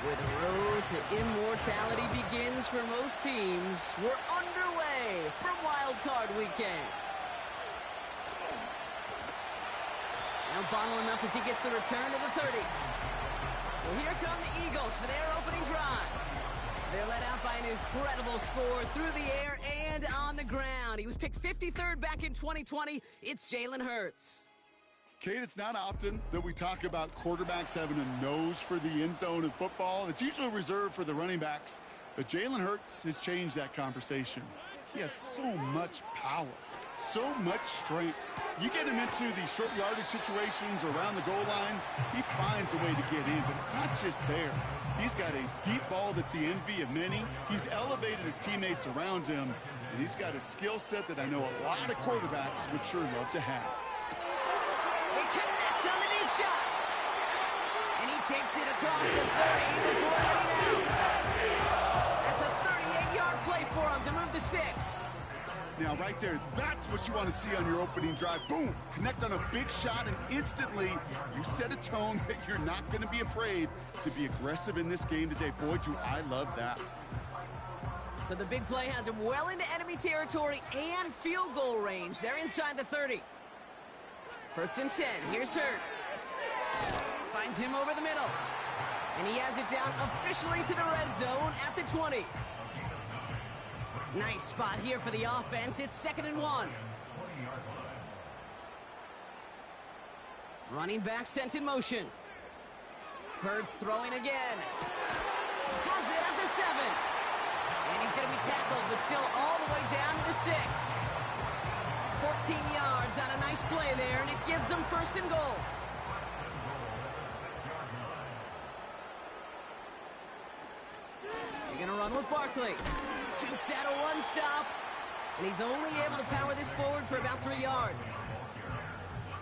Where the road to immortality begins for most teams, we're underway for Wild Card Weekend. Now bottling up as he gets the return to the 30. So here come the Eagles for their opening drive. They're led out by an incredible score through the air and on the ground. He was picked 53rd back in 2020. It's Jalen Hurts. Kate, it's not often that we talk about quarterbacks having a nose for the end zone in football. It's usually reserved for the running backs. But Jalen Hurts has changed that conversation. He has so much power, so much strength. You get him into these short yardage situations around the goal line, he finds a way to get in. But it's not just there. He's got a deep ball that's the envy of many. He's elevated his teammates around him. And he's got a skill set that I know a lot of quarterbacks would sure love to have. They connect on the deep shot. And he takes it across the 30 before heading out. That's a 38-yard play for him to move the sticks. Now, right there, that's what you want to see on your opening drive. Boom! Connect on a big shot, and instantly you set a tone that you're not going to be afraid to be aggressive in this game today. Boy, do I love that. So the big play has him well into enemy territory and field goal range. They're inside the 30. First and 10, here's Hurts. Finds him over the middle. And he has it down officially to the red zone at the 20. Nice spot here for the offense. It's 2nd and 1. Running back sent in motion. Hurts throwing again. Has it at the 7. And he's going to be tackled, but still all the way down to the 6. 14 yards on a nice play there, and it gives them 1st and goal. They're going to run with Barkley. Jukes out a one-stop, and he's only able to power this forward for about 3 yards.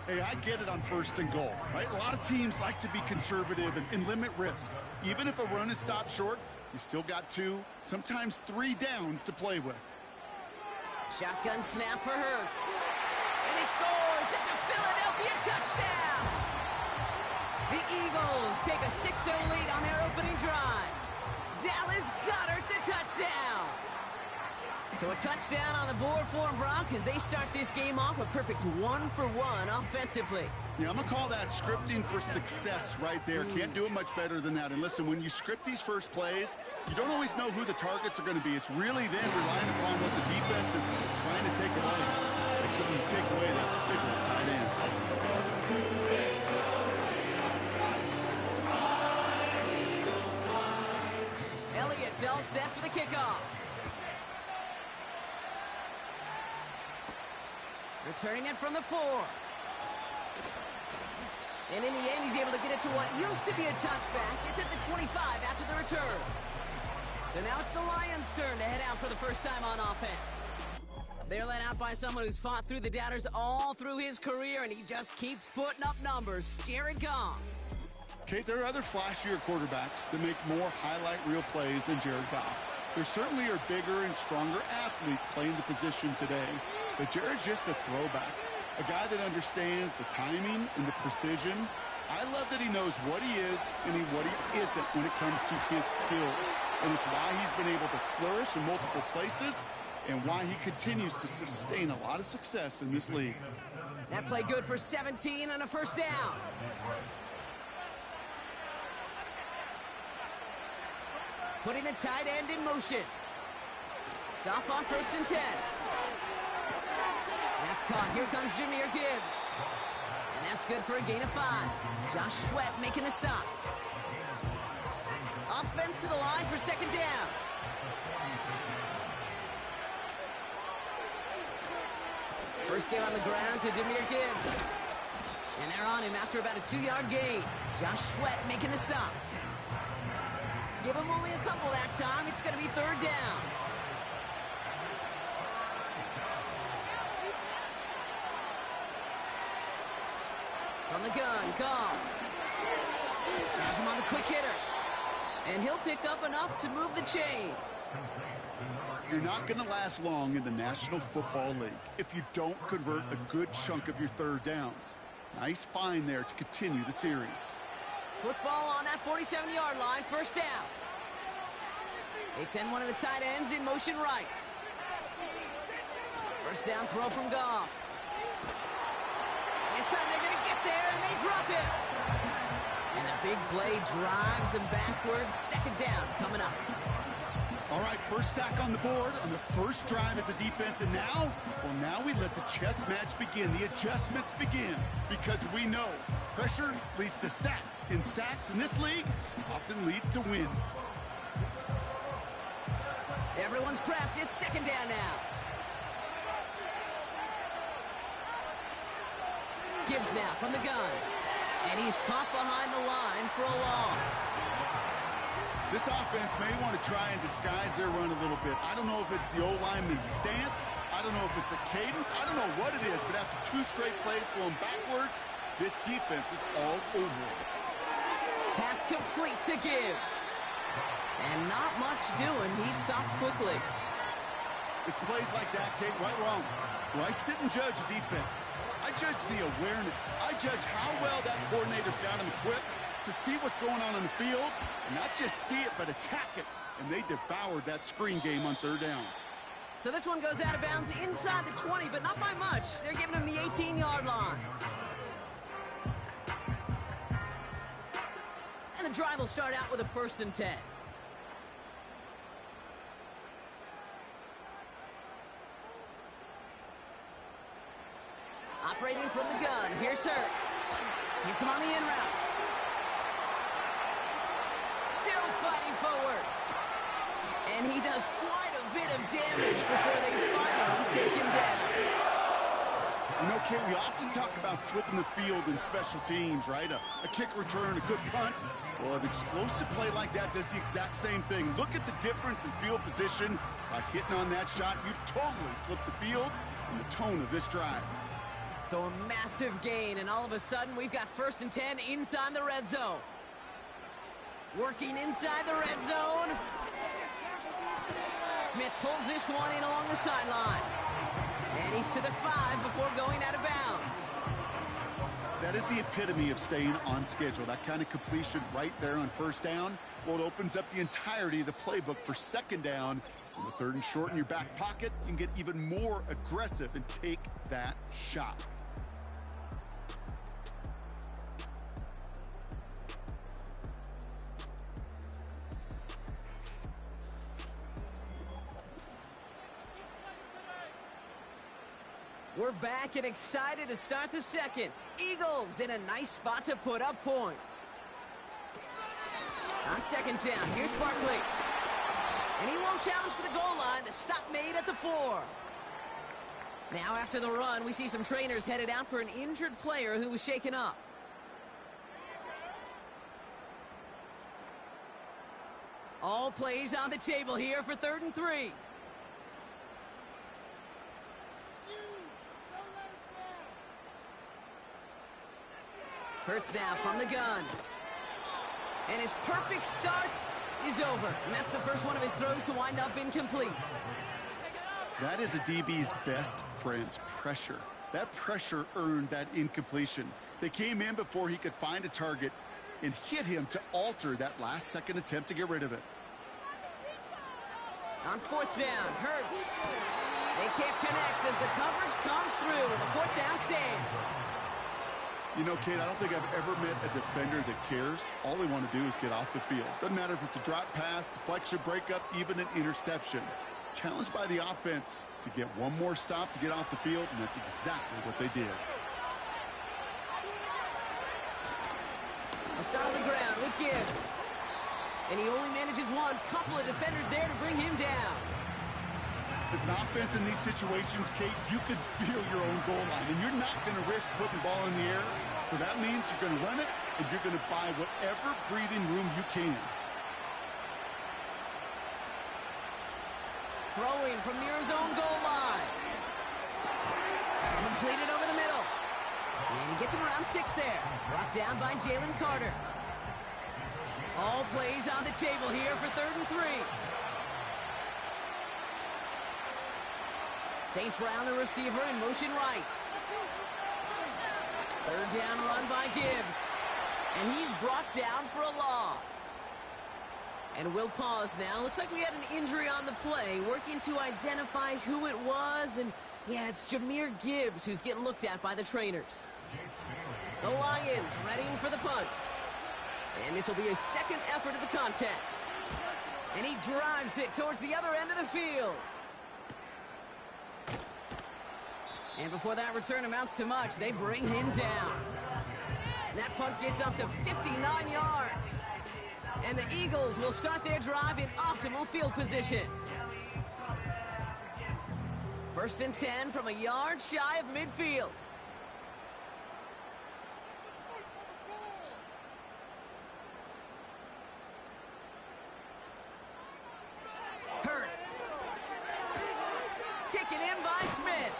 Hey, I get it on 1st and goal, right? A lot of teams like to be conservative and limit risk. Even if a run is stopped short, you still got 2, sometimes 3 downs to play with. Shotgun snap for Hurts. And he scores! It's a Philadelphia touchdown! The Eagles take a 6-0 lead on their opening drive. Dallas Goedert the touchdown! So a touchdown on the board for them, Brock, as they start this game off a perfect 1-for-1 offensively. Yeah, I'm going to call that scripting for success right there. Can't do it much better than that. And listen, when you script these first plays, you don't always know who the targets are going to be. It's really then relying upon what the defense is trying to take away. They couldn't take away that big one tight end. Elliott's all set for the kickoff. Returning it from the 4. And in the end, he's able to get it to what used to be a touchback. It's at the 25 after the return. So now it's the Lions' turn to head out for the first time on offense. They're led out by someone who's fought through the doubters all through his career, and he just keeps putting up numbers. Jared Goff. Kate, there are other flashier quarterbacks that make more highlight reel plays than Jared Goff. There certainly are bigger and stronger athletes playing the position today, but Jared's just a throwback. A guy that understands the timing and the precision. I love that he knows what he is and what he isn't when it comes to his skills. And it's why he's been able to flourish in multiple places and why he continues to sustain a lot of success in this league. That play good for 17 and a first down. Putting the tight end in motion. Goff on 1st and 10. That's caught. Here comes Jahmyr Gibbs. And that's good for a gain of 5. Josh Sweat making the stop. Offense to the line for 2nd down. First game on the ground to Jahmyr Gibbs. And they're on him after about a 2-yard gain. Josh Sweat making the stop. Give him only a couple that time. It's going to be 3rd down. From the gun, Goff. Has him on the quick hitter. And he'll pick up enough to move the chains. You're not going to last long in the National Football League if you don't convert a good chunk of your 3rd downs. Nice find there to continue the series. Football on that 47-yard line, first down. They send one of the tight ends in motion right. First down throw from Goff. This time they're going to get there, and they drop it. And the big play drives them backwards. Second down coming up. All right, first sack on the board on the first drive as a defense, and now, well, now we let the chess match begin. The adjustments begin, because we know pressure leads to sacks, and sacks in this league often leads to wins. Everyone's prepped. It's second down now. Gibbs now from the gun. And he's caught behind the line for a loss. This offense may want to try and disguise their run a little bit. I don't know if it's the O-lineman's stance. I don't know if it's a cadence. I don't know what it is, but after 2 straight plays going backwards, this defense is all over it. Pass complete to Gibbs. And not much doing. He stopped quickly. It's plays like that, Kate, right or wrong. Well, I sit and judge a defense. I judge the awareness. I judge how well that coordinator's got him equipped to see what's going on the field, and not just see it, but attack it. And they devoured that screen game on third down. So this one goes out of bounds inside the 20, but not by much. They're giving him the 18-yard line. And the drive will start out with a 1st and 10. Operating from the gun, here's Hurts. Hits him on the in route. Still fighting forward. And he does quite a bit of damage before they finally take him down. You know, Kate, we often talk about flipping the field in special teams, right? A kick return, a good punt. Well, an explosive play like that does the exact same thing. Look at the difference in field position. By hitting on that shot, you've totally flipped the field and the tone of this drive. So a massive gain, and all of a sudden we've got 1st and 10 inside the red zone. Working inside the red zone. Smith pulls this one in along the sideline. And he's to the 5 before going out of bounds. That is the epitome of staying on schedule. That kind of completion right there on first down. Well, it opens up the entirety of the playbook for second down. On the 3rd and short in your back pocket, you can get even more aggressive and take that shot. We're back and excited to start the second. Eagles in a nice spot to put up points. On second down, here's Barkley. And he won't challenge for the goal line. The stop made at the 4. Now after the run, we see some trainers headed out for an injured player who was shaken up. All plays on the table here for 3rd and 3. Hurts now from the gun. And his perfect start is over. And that's the first one of his throws to wind up incomplete. That is a DB's best friend, pressure. That pressure earned that incompletion. They came in before he could find a target and hit him to alter that last-second attempt to get rid of it. On 4th down, Hurts. They can't connect as the coverage comes through with a 4th down stand. You know, Kate, I don't think I've ever met a defender that cares. All they want to do is get off the field. Doesn't matter if it's a drop pass, deflection, breakup, even an interception. Challenged by the offense to get one more stop to get off the field, and that's exactly what they did. A start on the ground with Gibbs. And he only manages one. Couple of defenders there to bring him down. As an offense in these situations, Kate, you could feel your own goal line, and you're not going to risk putting the ball in the air. So that means you're going to run it, and you're going to buy whatever breathing room you can. Throwing from near his own goal line. Completed over the middle. And he gets him around 6 there. Brought down by Jalen Carter. All plays on the table here for 3rd and 3. St. Brown, the receiver, in motion right. 3rd down run by Gibbs. And he's brought down for a loss. And we'll pause now. Looks like we had an injury on the play. Working to identify who it was. And, yeah, it's Jahmyr Gibbs who's getting looked at by the trainers. The Lions readying for the punt. And this will be his second effort of the contest. And he drives it towards the other end of the field. And before that return amounts to much, they bring him down. And that punt gets up to 59 yards. And the Eagles will start their drive in optimal field position. 1st and 10 from a yard shy of midfield. Hurts. Taken in by Smith.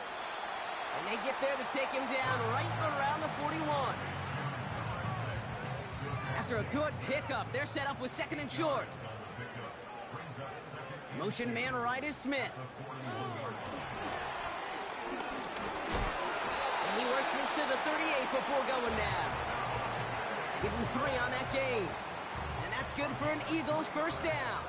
And they get there to take him down right around the 41. After a good pickup, they're set up with 2nd and short. Motion man right is Smith. And he works this to the 38 before going down. Give him 3 on that game. And that's good for an Eagles first down.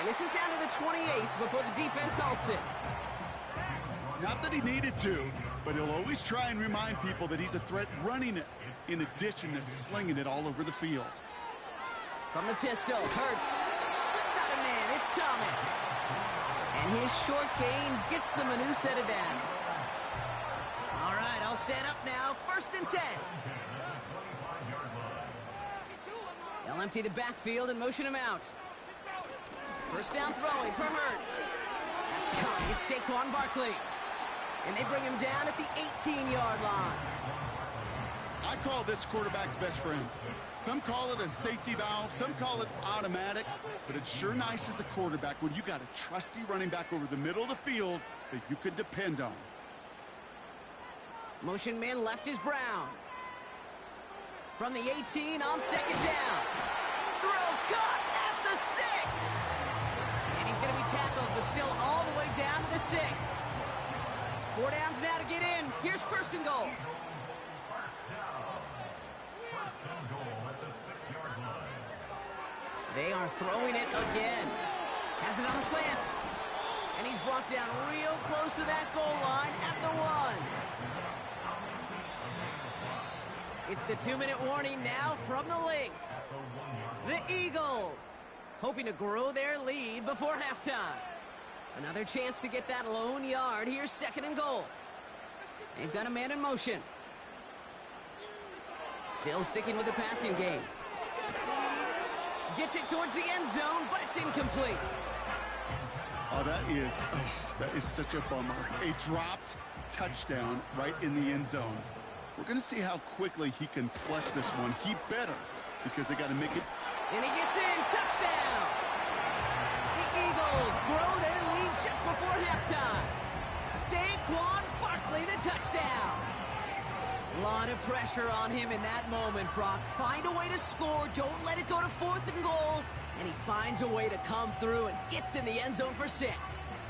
This is down to the 28 before the defense halts it. Not that he needed to, but he'll always try and remind people that he's a threat running it, in addition to slinging it all over the field. From the pistol, Hurts. Got a man, it's Thomas. And his short gain gets them a new set of downs. All right, I'll set up now. 1st and 10. They'll empty the backfield and motion him out. First down throwing for Hurts. That's caught. It's Saquon Barkley. And they bring him down at the 18-yard line. I call this quarterback's best friend. Some call it a safety valve, some call it automatic, but it's sure nice as a quarterback when you got a trusty running back over the middle of the field that you can depend on. Motion man left is Brown. From the 18 on 2nd down. Throw caught at the 6. He's going to be tackled, but still all the way down to the 6. 4 downs now to get in. Here's 1st and goal. They are throwing it again. Has it on the slant. And he's brought down real close to that goal line at the 1. It's the 2-minute warning now from the link. The Eagles hoping to grow their lead before halftime. Another chance to get that lone yard. Here's 2nd and goal. They've got a man in motion. Still sticking with the passing game. Gets it towards the end zone, but it's incomplete. Oh, that is such a bummer. A dropped touchdown right in the end zone. We're going to see how quickly he can flush this one. He better, because they got to make it. And he gets in. Touchdown. The Eagles grow their lead just before halftime. Saquon Barkley, the touchdown. A lot of pressure on him in that moment, Brock. Find a way to score. Don't let it go to 4th and goal. And he finds a way to come through and gets in the end zone for 6.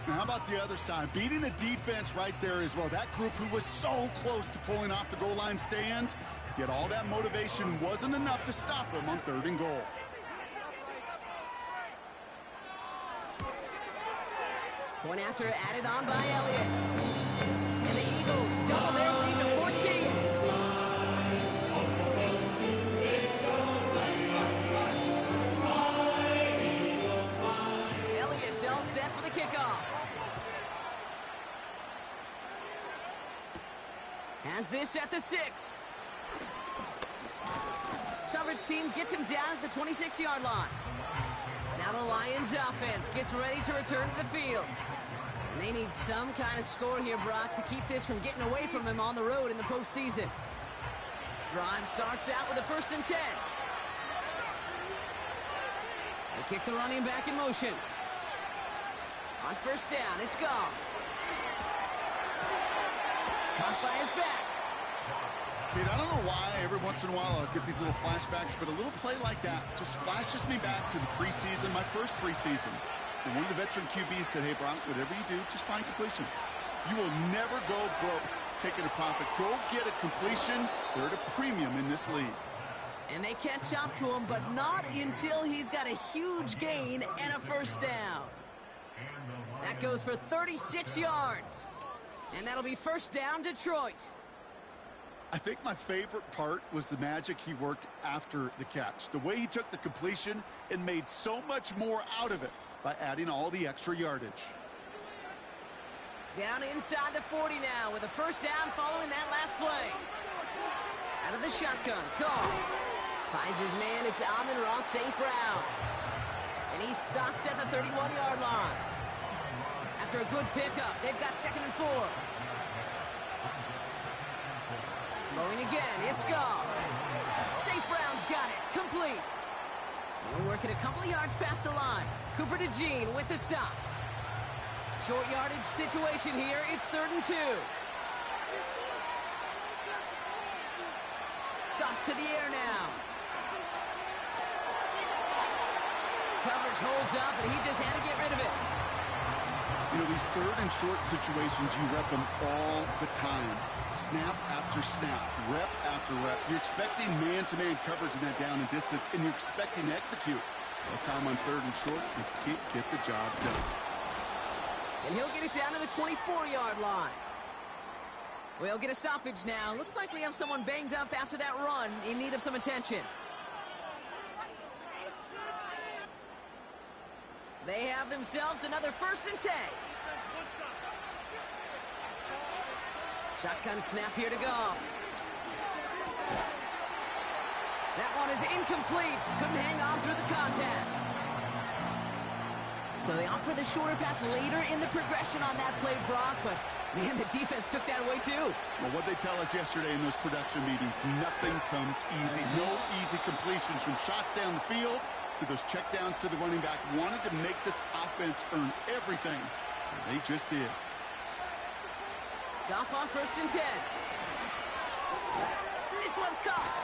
Now, how about the other side? Beating the defense right there as well. That group who was so close to pulling off the goal line stand, yet all that motivation wasn't enough to stop them on 3rd and goal. Point after added on by Elliott. And the Eagles double their lead to 14. Elliott's all set for the kickoff. Has this at the 6. Coverage team gets him down at the 26-yard line. Now the Lions offense gets ready to return to the field. And they need some kind of score here, Brock, to keep this from getting away from them on the road in the postseason. Drive starts out with a 1st and 10. They kick the running back in motion. On 1st down, it's Goff. Caught by his back. Kate, I don't know why every once in a while I'll get these little flashbacks, but a little play like that just flashes me back to the preseason, my first preseason. And one of the veteran QBs said, hey, Brock, whatever you do, just find completions. You will never go broke taking a profit. Go get a completion. They're at a premium in this league. And they catch up to him, but not until he's got a huge gain and a first down. That goes for 36 yards. And that'll be first down, Detroit. I think my favorite part was the magic he worked after the catch. The way he took the completion and made so much more out of it by adding all the extra yardage. Down inside the 40 now with a first down following that last play. Out of the shotgun, call. Finds his man, it's Amon-Ra St. Brown. And he's stopped at the 31-yard line. After a good pickup, they've got 2nd and 4. Going again, it's Goff. St. Brown's got it, complete. We're working a couple of yards past the line. Cooper DeJean with the stop. Short yardage situation here, it's 3rd and 2. Goff to the air now. Coverage holds up, and he just had to get rid of it. You know, these 3rd and short situations, you rep them all the time. Snap after snap, rep after rep. You're expecting man-to-man coverage in that down and distance, and you're expecting to execute. That time on 3rd and short, you can't get the job done. And he'll get it down to the 24-yard line. We'll get a stoppage now. Looks like we have someone banged up after that run in need of some attention. They have themselves another 1st and 10. Shotgun snap here to Goff. That one is incomplete. Couldn't hang on through the contact. So they opt for the shorter pass later in the progression on that play, Brock, but man, the defense took that away too. Well, what they tell us yesterday in those production meetings, nothing comes easy. No easy completions from shots down the field to those checkdowns to the running back. Wanted to make this offense earn everything, and they just did. Goff on 1st and 10. This one's caught.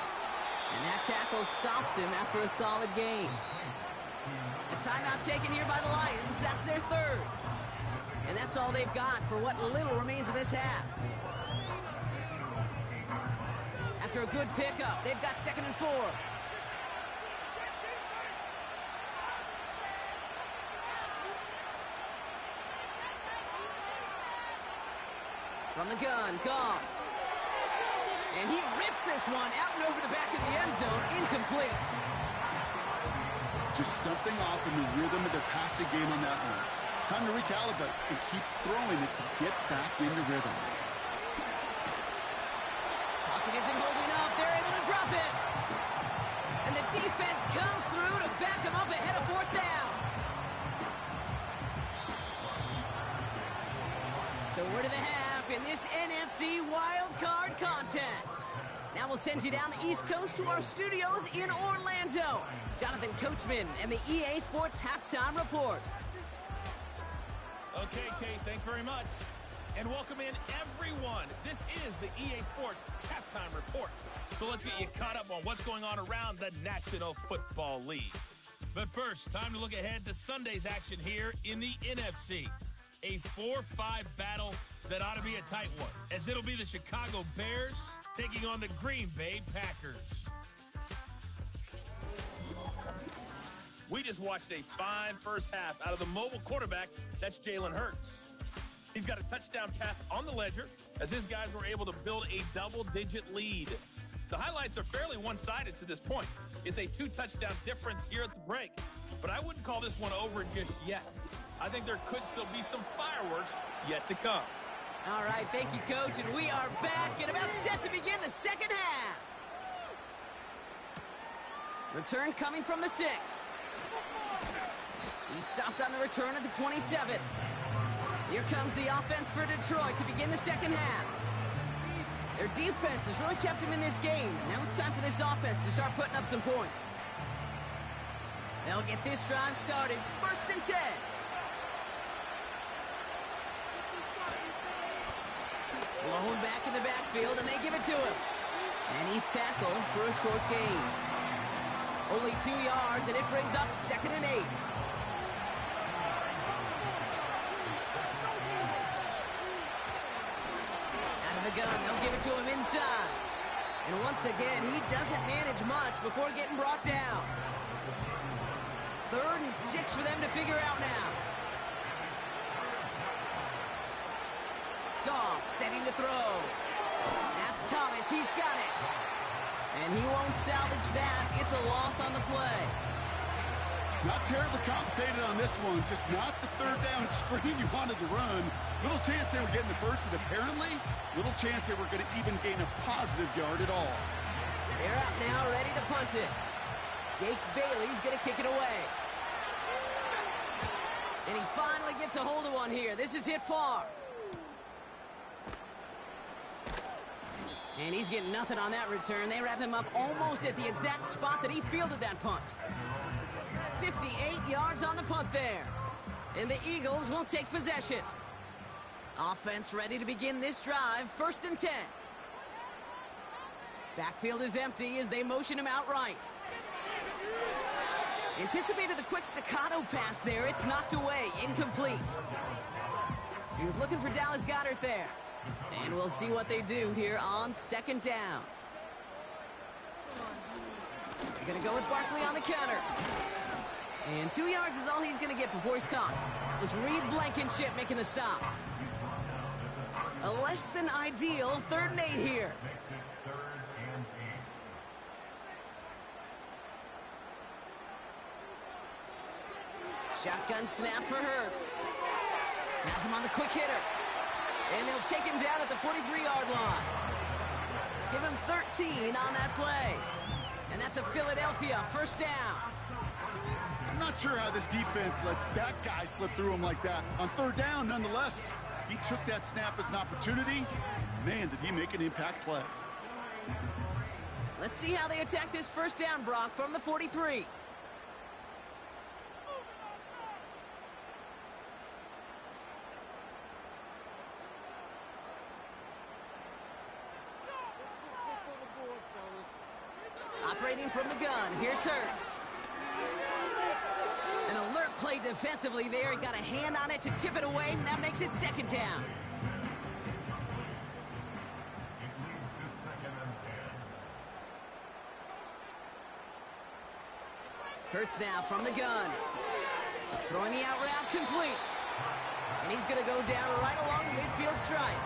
And that tackle stops him after a solid gain. A timeout taken here by the Lions. That's their 3rd. And that's all they've got for what little remains of this half. After a good pickup, they've got 2nd and 4. From the gun, Goff. And he rips this one out and over the back of the end zone. Incomplete. Just something off in the rhythm of their passing game on that one. Time to recalibrate and keep throwing it to get back into rhythm. Pocket isn't holding up. They're able to drop it. And the defense comes through to back them up ahead of 4th down. So where do they have in this NFC Wild Card contest? Now we'll send you down the East Coast to our studios in Orlando. Jonathan Coachman and the EA Sports Halftime Report. Okay, Kate, thanks very much. And welcome in, everyone. This is the EA Sports Halftime Report. So let's get you caught up on what's going on around the National Football League. But first, time to look ahead to Sunday's action here in the NFC. A 4-5 battle that ought to be a tight one, as it'll be the Chicago Bears taking on the Green Bay Packers. We just watched a fine first half out of the mobile quarterback, that's Jalen Hurts. He's got a touchdown pass on the ledger as his guys were able to build a double-digit lead. The highlights are fairly one-sided to this point. It's a 2-touchdown difference here at the break, but I wouldn't call this one over just yet. I think there could still be some fireworks yet to come. All right, thank you, Coach, and we are back and about set to begin the second half. Return coming from the 6. He stopped on the return at the 27. Here comes the offense for Detroit to begin the second half. Their defense has really kept them in this game. Now it's time for this offense to start putting up some points. They'll get this drive started. 1st and 10. Blown back in the backfield, and they give it to him. And he's tackled for a short gain. Only 2 yards, and it brings up 2nd and 8. Out of the gun, they'll give it to him inside. And once again, he doesn't manage much before getting brought down. 3rd and 6 for them to figure out now. Goff setting to throw. That's Thomas. He's got it. And he won't salvage that. It's a loss on the play. Not terribly complicated on this one. Just not the 3rd down screen you wanted to run. Little chance they were getting the first, and apparently, little chance they were going to even gain a positive yard at all. They're out now, ready to punt it. Jake Bailey's going to kick it away. And he finally gets a hold of one here. This is hit far. And he's getting nothing on that return. They wrap him up almost at the exact spot that he fielded that punt. 58 yards on the punt there. And the Eagles will take possession. Offense ready to begin this drive. 1st and 10. Backfield is empty as they motion him out right. Anticipated the quick staccato pass there. It's knocked away. Incomplete. He was looking for Dallas Goedert there. And we'll see what they do here on 2nd down. They're going to go with Barkley on the counter. And 2 yards is all he's going to get before he's caught. It was Reed Blankenship making the stop. A less than ideal 3rd and 8 here. Shotgun snap for Hurts. Has him on the quick hitter. And they'll take him down at the 43-yard line. Give him 13 on that play. And that's a Philadelphia 1st down. I'm not sure how this defense let that guy slip through him like that. On 3rd down, nonetheless, he took that snap as an opportunity. Man, did he make an impact play. Let's see how they attack this 1st down, Brock, from the 43. Operating from the gun, here's Hurts. An alert play defensively there. He got a hand on it to tip it away, and that makes it 2nd down. Hurts now from the gun. Throwing the out route complete. And he's going to go down right along the midfield stripe.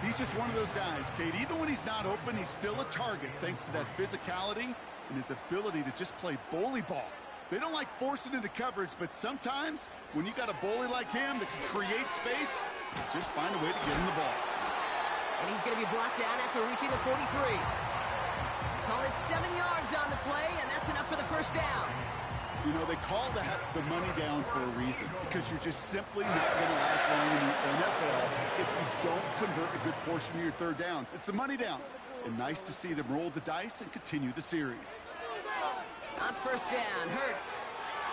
He's just one of those guys, Kate. Even when he's not open, he's still a target thanks to that physicality and his ability to just play bully ball. They don't like forcing into coverage, but sometimes when you got a bully like him that can create space, just find a way to get him the ball. And he's going to be brought down after reaching the 43. Call it 7 yards on the play, and that's enough for the 1st down. You know, they call that the money down for a reason, because you're just simply not going to last long in the NFL if you don't convert a good portion of your 3rd downs. It's the money down. And nice to see them roll the dice and continue the series. On 1st down, Hurts.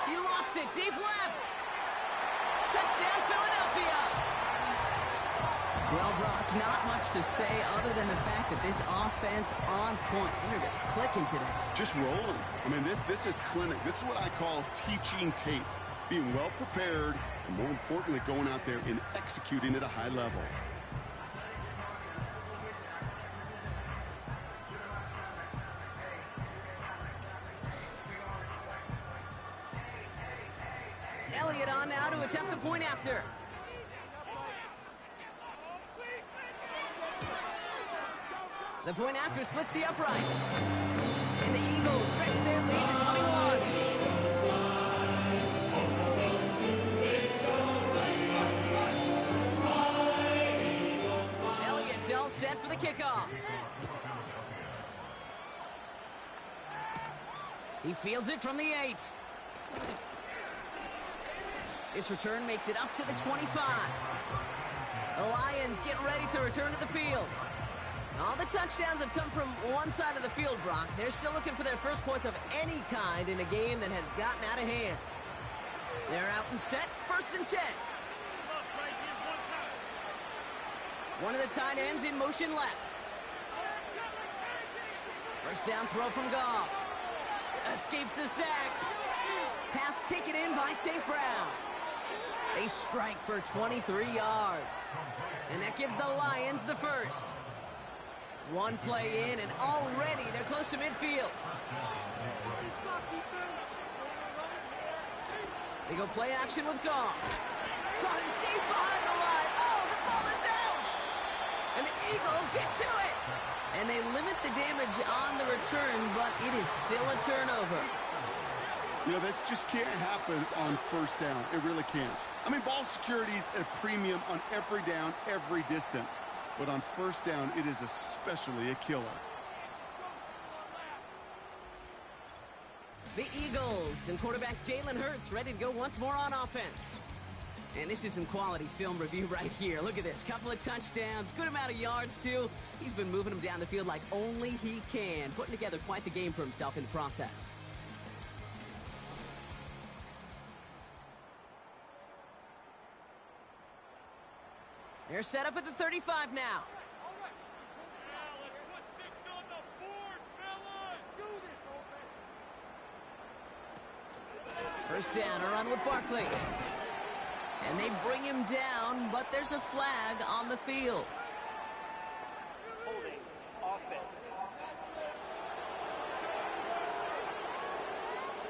He lofts it deep left. Touchdown, Philadelphia. Well, Brock, not much to say other than the fact that this offense on point. They're just clicking today. Just rolling. I mean, this is clinic. This is what I call teaching tape. Being well prepared, and more importantly, going out there and executing at a high level. Elliott on now to attempt the point after. The point after splits the uprights. And the Eagles stretch their lead to 21. Elliott's all set for the kickoff. He fields it from the 8. This return makes it up to the 25. The Lions get ready to return to the field. All the touchdowns have come from one side of the field, Brock. They're still looking for their first points of any kind in a game that has gotten out of hand. They're out and set, 1st and 10. One of the tight ends in motion left. First down throw from Goff. Escapes the sack. Pass taken in by St. Brown. They strike for 23 yards. And that gives the Lions the first. One play in, and already they're close to midfield. They go play action with Goff. Caught him deep behind the line. Oh, the ball is out! And the Eagles get to it! And they limit the damage on the return, but it is still a turnover. You know, this just can't happen on first down. It really can't. I mean, ball security's at a premium on every down, every distance. But on first down, it is especially a killer. The Eagles and quarterback Jalen Hurts ready to go once more on offense. And this is some quality film review right here. Look at this. Couple of touchdowns, good amount of yards, too. He's been moving them down the field like only he can, putting together quite the game for himself in the process. They're set up at the 35 now. First down, a run with Barkley. And they bring him down, but there's a flag on the field. Holding offense.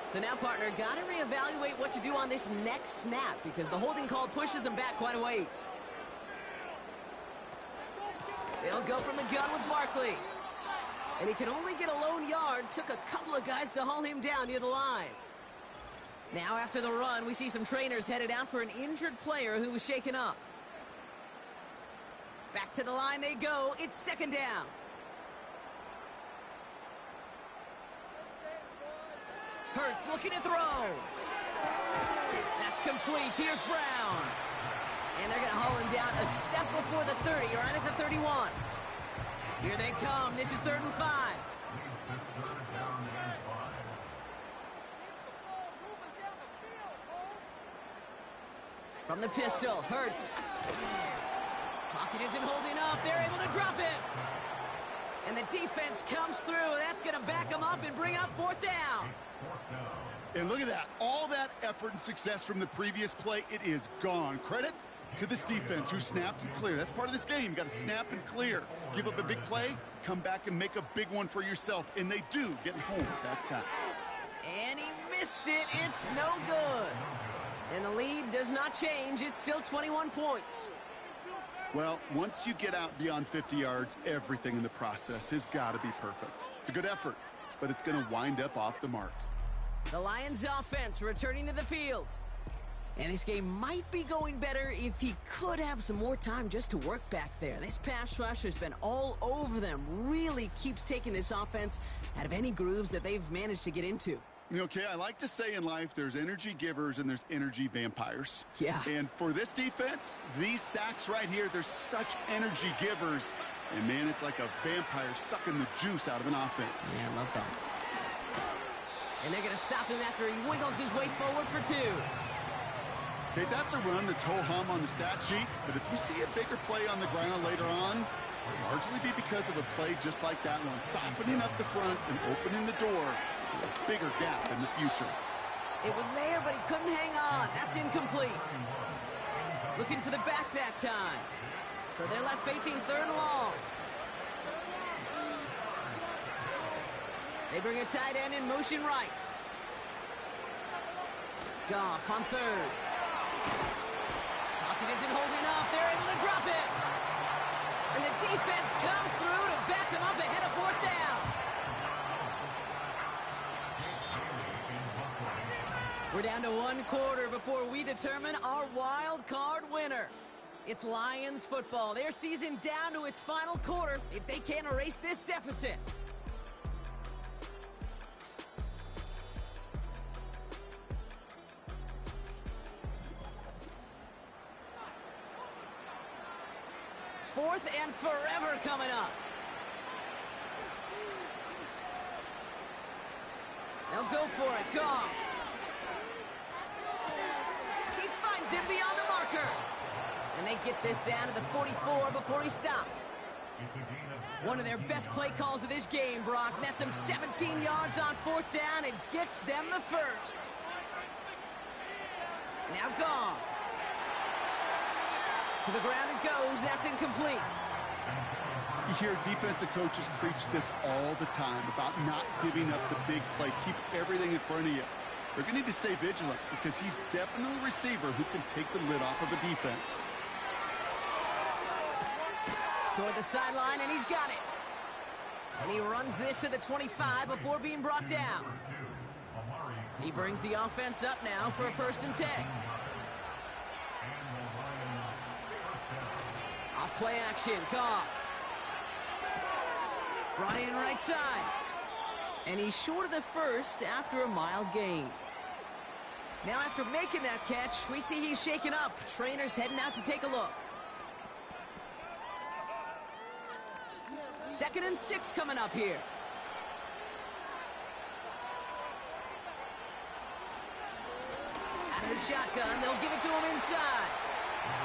So now, partner, got to reevaluate what to do on this next snap because the holding call pushes him back quite a ways. They'll go from the gun with Barkley. And he can only get a lone yard. Took a couple of guys to haul him down near the line. Now after the run, we see some trainers headed out for an injured player who was shaken up. Back to the line they go. It's second down. Hurts looking to throw. That's complete. Here's Brown. And they're going to haul him down a step before the 30, right at the 31. Here they come. This is 3rd and 5. From the pistol, Hurts. Pocket isn't holding up. They're able to drop it. And the defense comes through. That's going to back them up and bring up 4th down. And look at that. All that effort and success from the previous play, it is gone. Credit to this defense who snapped and cleared. That's part of this game. You got to snap and clear. Give up a big play, come back and make a big one for yourself. And they do, getting home with that sack. And he missed it. It's no good. And the lead does not change. It's still 21 points. Well, once you get out beyond 50 yards, everything in the process has got to be perfect. It's a good effort, but it's going to wind up off the mark. The Lions offense returning to the field. And this game might be going better if he could have some more time just to work back there. This pass rush has been all over them. Really keeps taking this offense out of any grooves that they've managed to get into. Okay, I like to say in life there's energy givers and there's energy vampires. Yeah. And for this defense, these sacks right here, they're such energy givers. And, man, it's like a vampire sucking the juice out of an offense. Yeah, I love that. And they're going to stop him after he wiggles his way forward for 2. Okay, that's a run that's ho-hum on the stat sheet. But if you see a bigger play on the ground later on, it'll largely be because of a play just like that one, softening up the front and opening the door to a bigger gap in the future. It was there, but he couldn't hang on. That's incomplete. Looking for the back that time. So they're left facing 3rd and long. They bring a tight end in motion right. Goff on 3rd. Pocket isn't holding up. They're able to drop it. And the defense comes through to back them up ahead of 4th down. We're down to 1 quarter before we determine our wild card winner. It's Lions football. Their season down to its final quarter if they can't erase this deficit. Fourth and forever coming up. They'll go for it. Goff. He finds him beyond the marker. And they get this down to the 44 before he stopped. One of their best play calls of this game, Brock. Nets them 17 yards on 4th down and gets them the first. Now Goff. To the ground it goes. That's incomplete. You hear defensive coaches preach this all the time about not giving up the big play. Keep everything in front of you. They're going to need to stay vigilant because he's definitely a receiver who can take the lid off of a defense. Toward the sideline, and he's got it. And he runs this to the 25 before being brought down. He brings the offense up now for a 1st and 10. Off play action, Goff. Brought in right side. And he's short of the first after a mile gain. Now after making that catch, we see he's shaken up. Trainer's heading out to take a look. 2nd and 6 coming up here. Out of the shotgun, they'll give it to him inside.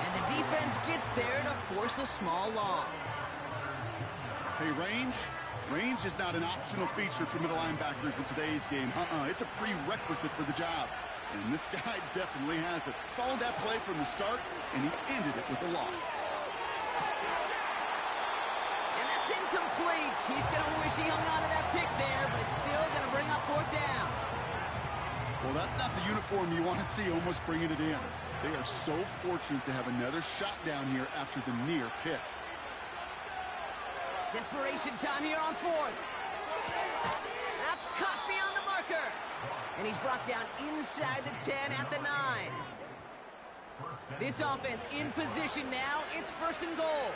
And the defense gets there to force a small loss. Hey, range? Range is not an optional feature for middle linebackers in today's game. It's a prerequisite for the job. And this guy definitely has it. Followed that play from the start, and he ended it with a loss. And that's incomplete. He's going to wish he hung on to that pick there, but it's still going to bring up 4th down. Well, that's not the uniform you want to see almost bringing it in. They are so fortunate to have another shot down here after the near pick. Desperation time here on 4th. That's cut beyond the marker. And he's brought down inside the 10 at the 9. This offense in position now. It's 1st and goal.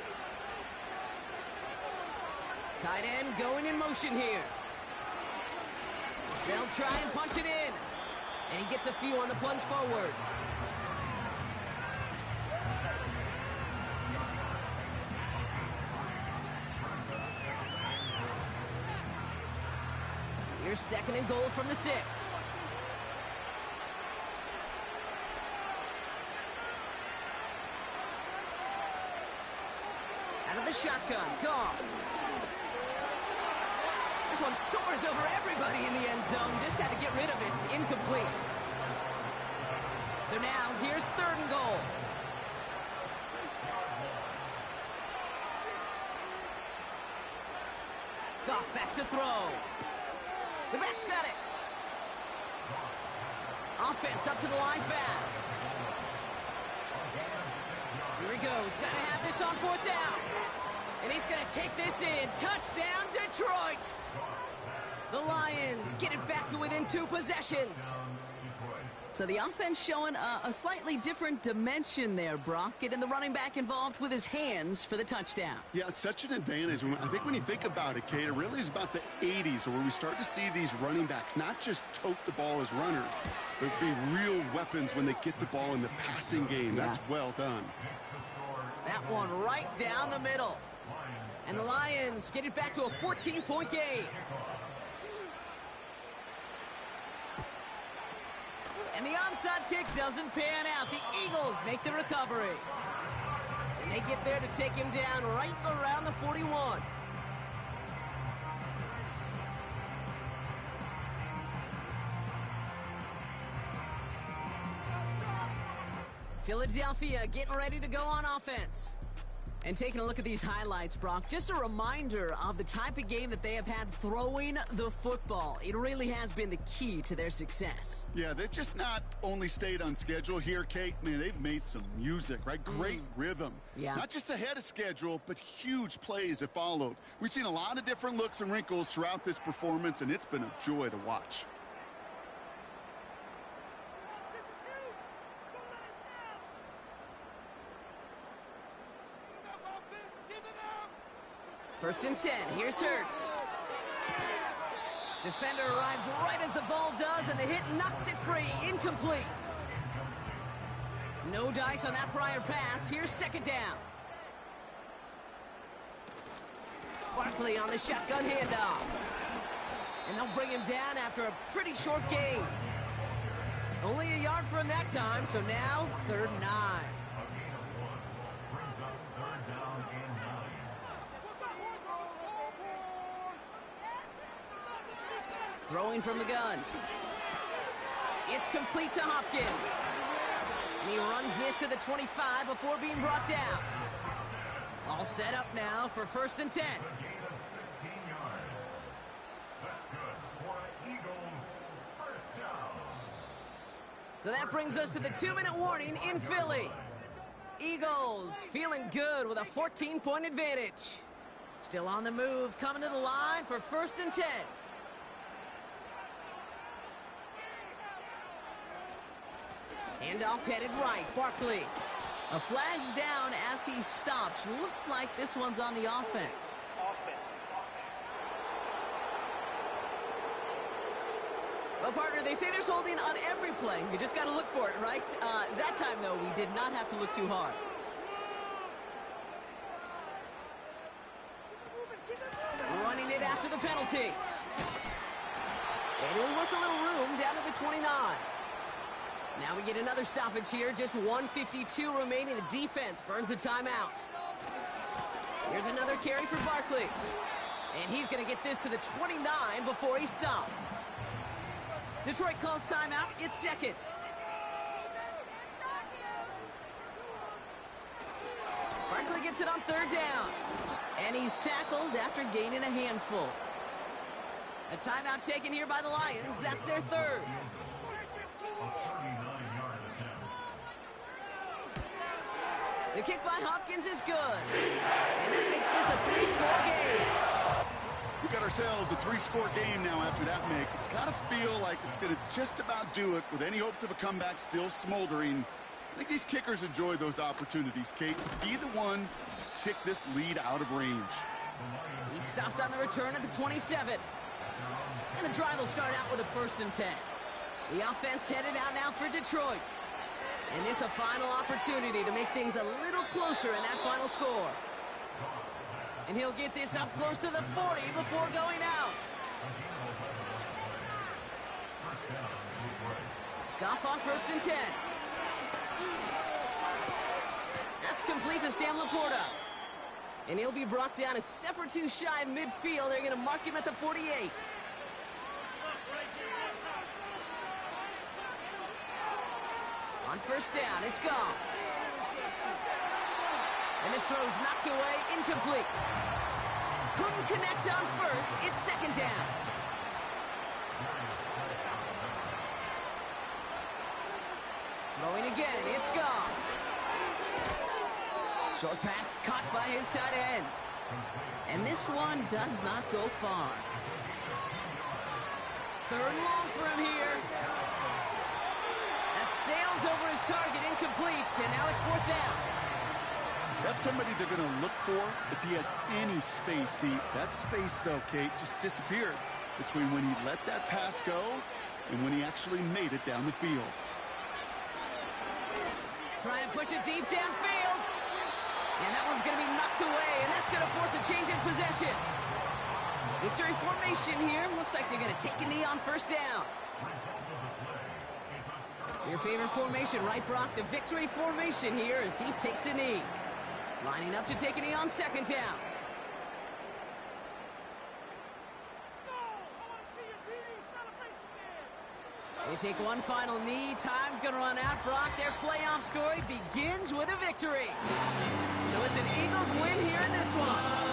Tight end going in motion here. They'll try and punch it in. And he gets a few on the plunge forward. Here's 2nd and goal from the 6. Out of the shotgun, Goff. This one soars over everybody in the end zone. Just had to get rid of it. It's incomplete. So now, here's 3rd and goal. Goff back to throw. The back's got it. Offense up to the line fast. Here he goes. Got to have this on 4th down. And he's going to take this in. Touchdown, Detroit. The Lions get it back to within 2 possessions. So the offense showing a slightly different dimension there, Brock. Getting the running back involved with his hands for the touchdown. Yeah, such an advantage. I think when you think about it, Kate, it really is about the 80s where we start to see these running backs not just tote the ball as runners, but be real weapons when they get the ball in the passing game. Yeah. That's well done. That one right down the middle. And the Lions get it back to a 14-point game. And the onside kick doesn't pan out. The Eagles make the recovery. And they get there to take him down right around the 41. Philadelphia getting ready to go on offense. And taking a look at these highlights, Brock, just a reminder of the type of game that they have had throwing the football. It really has been the key to their success. Yeah, they've just not only stayed on schedule here, Kate. Man, they've made some music, right? Great rhythm. Yeah. Not just ahead of schedule, but huge plays have followed. We've seen a lot of different looks and wrinkles throughout this performance, and it's been a joy to watch. First and 10. Here's Hurts. Defender arrives right as the ball does, and the hit knocks it free. Incomplete. No dice on that prior pass. Here's 2nd down. Barkley on the shotgun handoff. And they'll bring him down after a pretty short gain. Only a yard for him that time, so now 3rd and 9. Throwing from the gun. It's complete to Hopkins. And he runs this to the 25 before being brought down. All set up now for 1st and 10. So that brings us to the 2-minute warning in Philly. Eagles feeling good with a 14-point advantage. Still on the move, coming to the line for 1st and 10. Handoff headed right, Barkley. A flag's down as he stops. Looks like this one's on the offense. Well, partner, they say there's holding on every play. You just got to look for it, right? That time, though, we did not have to look too hard. Running it after the penalty. And he'll work a little room down to the 29. Now we get another stoppage here. Just 1:52 remaining. The defense burns a timeout. Here's another carry for Barkley. And he's going to get this to the 29 before he stopped. Detroit calls timeout. It's second. Barkley gets it on 3rd down. And he's tackled after gaining a handful. A timeout taken here by the Lions. That's their 3rd. The kick by Hopkins is good. And that makes this a 3-score game. We got ourselves a 3-score game now after that make. It's got to feel like it's going to just about do it with any hopes of a comeback still smoldering. I think these kickers enjoy those opportunities, Kate, to be the one to kick this lead out of range. He stopped on the return at the 27. And the drive will start out with a 1st and 10. The offense headed out now for Detroit. And this a final opportunity to make things a little closer in that final score. And he'll get this up close to the 40 before going out. Goff on 1st and 10. That's complete to Sam Laporta. And he'll be brought down a step or two shy of midfield. They're going to mark him at the 48. On 1st down, it's gone. And this throw's knocked away, incomplete. Couldn't connect on 1st, it's 2nd down. Throwing again, it's gone. Short pass caught by his tight end. And this one does not go far. 3rd and long for him here. That sails over his target, incomplete, and now it's 4th down. That's somebody they're going to look for if he has any space deep. That space, though, Kate, just disappeared between when he let that pass go and when he actually made it down the field. Trying to push it deep downfield. And that one's going to be knocked away, and that's going to force a change in possession. Victory formation here. Looks like they're going to take a knee on 1st down. Your favorite formation, right, Brock? The victory formation here as he takes a knee. Lining up to take a knee on 2nd down. They take one final knee. Time's going to run out. Brock, their playoff story begins with a victory. So it's an Eagles win here in this one.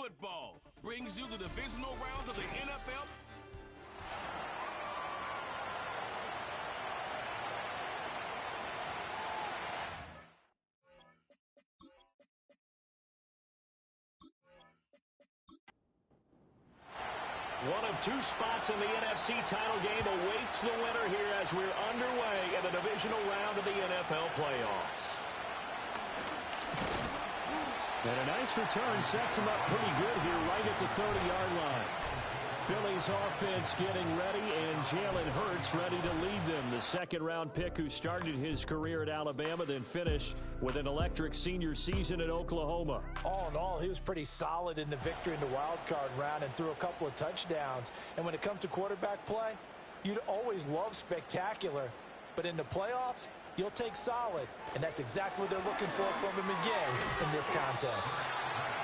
football brings you the divisional rounds of the NFL. One of two spots in the NFC title game awaits the winner here as we're underway in the divisional round of the NFL playoffs. And a nice return sets him up pretty good here right at the 30-yard line. Philly's offense getting ready, and Jalen Hurts ready to lead them. The second-round pick who started his career at Alabama, then finished with an electric senior season at Oklahoma. All in all, he was pretty solid in the victory in the wild card round and threw a couple of touchdowns. And when it comes to quarterback play, you'd always love spectacular. But in the playoffs, you'll take solid. And that's exactly what they're looking for from him again in this contest.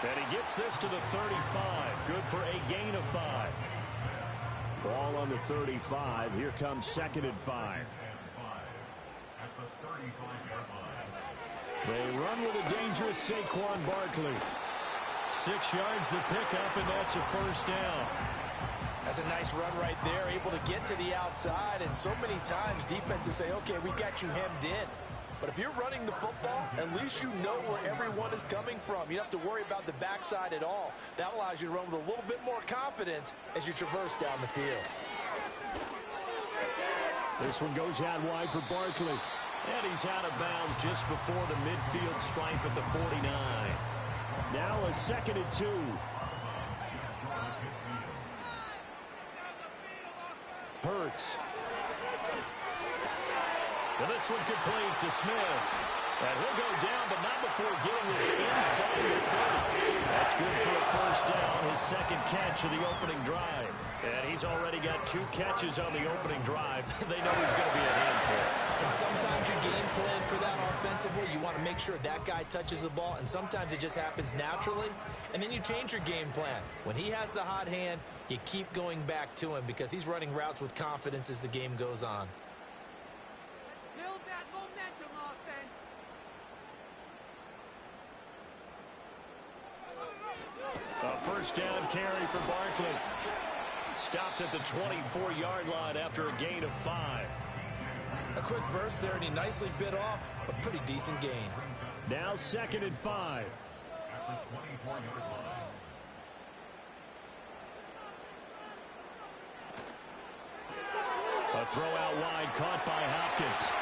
And he gets this to the 35. Good for a gain of 5. Ball on the 35. Here comes 2nd and 5. They run with a dangerous Saquon Barkley. 6 yards the pickup, and that's a first down. That's a nice run right there, able to get to the outside. And so many times defenses say, okay, we got you hemmed in. But if you're running the football, at least you know where everyone is coming from. You don't have to worry about the backside at all. That allows you to run with a little bit more confidence as you traverse down the field. This one goes out wide for Barkley. And he's out of bounds just before the midfield stripe at the 49. Now a 2nd and 2. Hurts. And this one complete to Smith. And he'll go down, but not before getting this inside the 30. That's good for a first down, his second catch of the opening drive. And he's already got 2 catches on the opening drive. They know he's going to be a handful. And sometimes your game plan for that offensively, you want to make sure that guy touches the ball, and sometimes it just happens naturally, and then you change your game plan. When he has the hot hand, you keep going back to him because he's running routes with confidence as the game goes on. Build that momentum offense. A first down carry for Barkley. Stopped at the 24-yard line after a gain of 5. A quick burst there, and he nicely bit off a pretty decent gain. Now 2nd and 5. A throw out wide caught by Hopkins.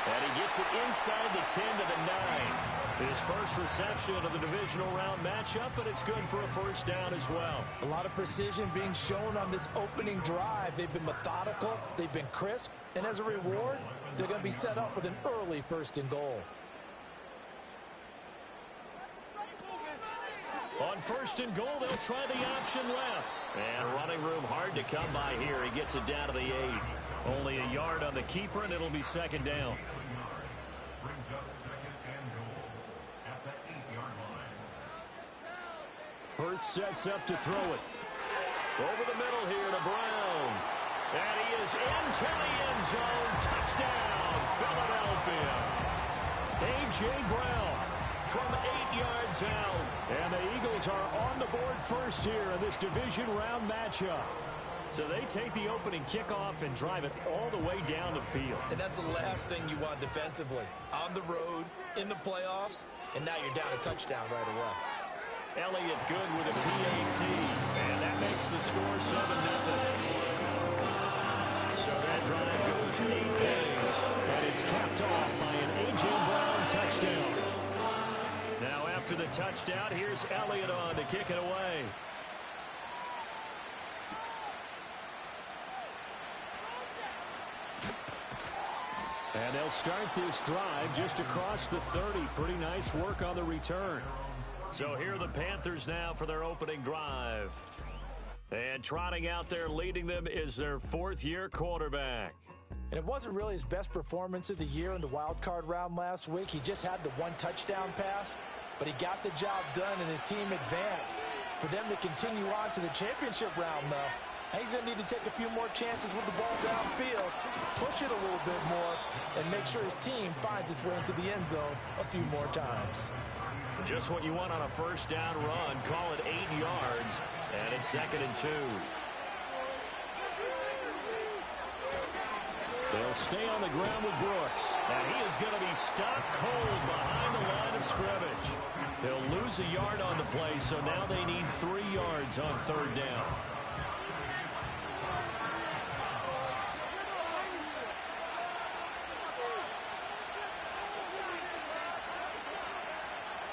And he gets it inside the 10 to the 9. His first reception of the divisional round matchup, but it's good for a first down as well. A lot of precision being shown on this opening drive. They've been methodical, they've been crisp, and as a reward, they're going to be set up with an early 1st and goal. On 1st and goal, they'll try the option left. And running room hard to come by here. He gets it down to the 8. Only a yard on the keeper, and it'll be 2nd down. Hurts sets up to throw it. Over the middle here to Brown. And he is into the end zone. Touchdown, Philadelphia. A.J. Brown from 8 yards out. And the Eagles are on the board first here in this division round matchup. So they take the opening kickoff and drive it all the way down the field. And that's the last thing you want defensively. On the road, in the playoffs, and now you're down a touchdown right away. Elliott good with a PAT, and that makes the score 7-0. So that drive goes 8 days, and it's capped off by an A.J. Brown touchdown. Now after the touchdown, here's Elliott on to kick it away. And they'll start this drive just across the 30. Pretty nice work on the return. So here are the Panthers now for their opening drive. And trotting out there leading them is their 4th-year quarterback. And it wasn't really his best performance of the year in the wild card round last week. He just had the 1 touchdown pass, but he got the job done and his team advanced. For them to continue on to the championship round, though, he's going to need to take a few more chances with the ball downfield, push it a little bit more, and make sure his team finds its way into the end zone a few more times. Just what you want on a first down run. Call it 8 yards, and it's 2nd and 2. They'll stay on the ground with Brooks. And he is going to be stopped cold behind the line of scrimmage. He'll lose a yard on the play, so now they need 3 yards on 3rd down.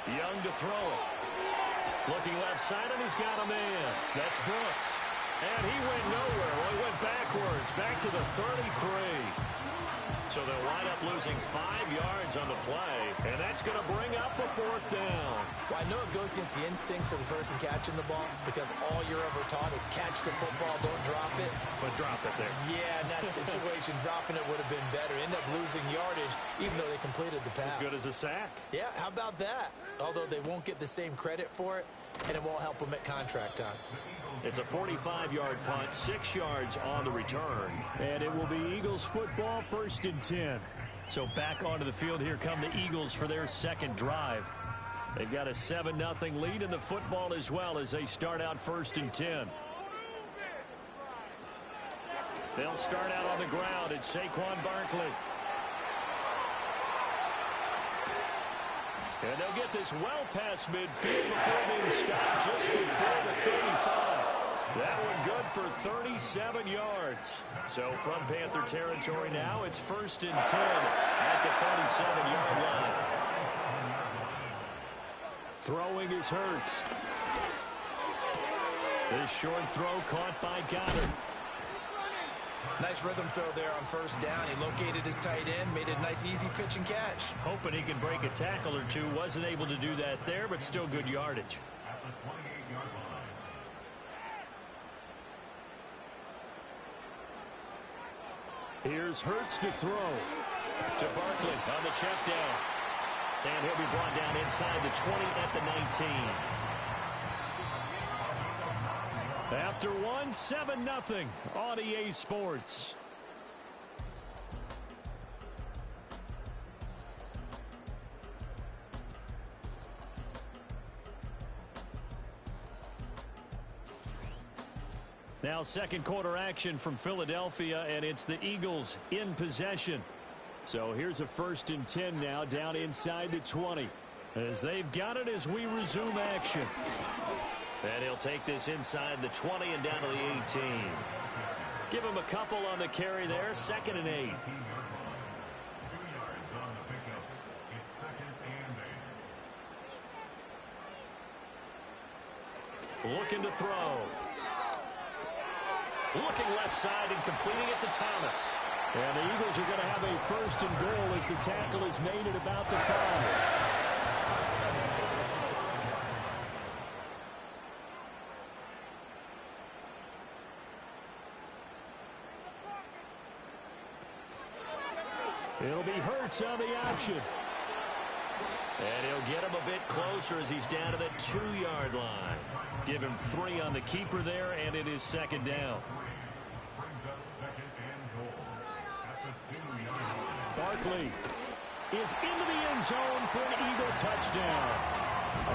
Young to throw it. Looking left side, and he's got a man. That's Brooks. And he went nowhere. Well, he went backwards, back to the 33. So they'll wind up losing 5 yards on the play, and that's going to bring up a 4th down. Well, I know it goes against the instincts of the person catching the ball because all you're ever taught is catch the football, don't drop it. But drop it there. Yeah, in that situation, dropping it would have been better. End up losing yardage, even though they completed the pass. As good as a sack. Yeah, how about that? Although they won't get the same credit for it, and it won't help them at contract time. It's a 45-yard punt, 6 yards on the return. And it will be Eagles football, 1st and 10. So back onto the field, here come the Eagles for their 2nd drive. They've got a 7-0 lead in the football as well as they start out 1st and 10. They'll start out on the ground. It's Saquon Barkley. And they'll get this well past midfield before being stopped just before the 35. That one good for 37 yards. So from Panther territory now, it's 1st and 10 at the 37-yard line. Throwing is Hurts. This short throw caught by Goddard. Nice rhythm throw there on 1st down. He located his tight end, made a nice easy pitch and catch. Hoping he could break a tackle or two. Wasn't able to do that there, but still good yardage. Here's Hurts to throw. To Barkley on the check down. And he'll be brought down inside the 20 at the 19. After one, 7-0 on EA Sports. Now 2nd quarter action from Philadelphia, and it's the Eagles in possession. So here's a 1st and 10 now down inside the 20. As they've got it as we resume action. And he'll take this inside the 20 and down to the 18. Give him a couple on the carry there. 2nd and 8. Looking to throw. Looking left side and completing it to Thomas. And the Eagles are going to have a 1st and goal as the tackle is made at about the 5. It'll be Hurts on the option. And he'll get him a bit closer as he's down to the 2-yard line. Give him 3 on the keeper there, and it is 2nd down. Barkley is into the end zone for an Eagle touchdown.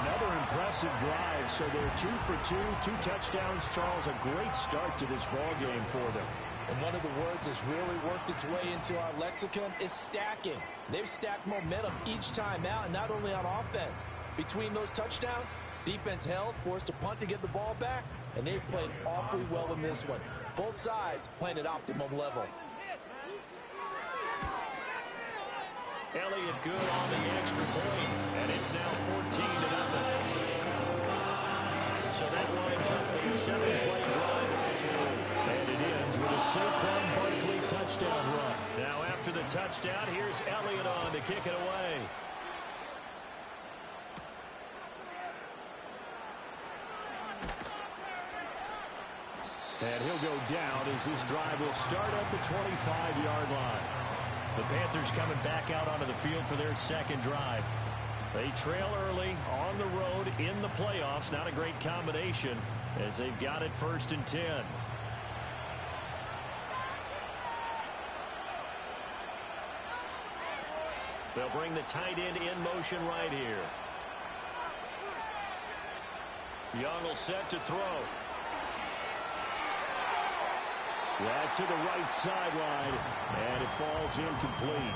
Another impressive drive, so they're 2 for 2, 2 touchdowns. Charles, a great start to this ball game for them. And one of the words that's really worked its way into our lexicon is stacking. They've stacked momentum each time out, and not only on offense. Between those touchdowns, defense held, forced to punt to get the ball back, and they've played awfully well in this one. Both sides playing at optimum level. Elliott good on the extra point, and it's now 14-0. So that winds up a 7-play drive. And it ends with a Saquon Barkley touchdown run. Now after the touchdown, here's Elliott on to kick it away. And he'll go down as this drive will start at the 25-yard line. The Panthers coming back out onto the field for their 2nd drive. They trail early on the road in the playoffs. Not a great combination as they've got it 1st and 10. They'll bring the tight end in motion right here. Young will set to throw. Yeah, to the right sideline, and it falls incomplete.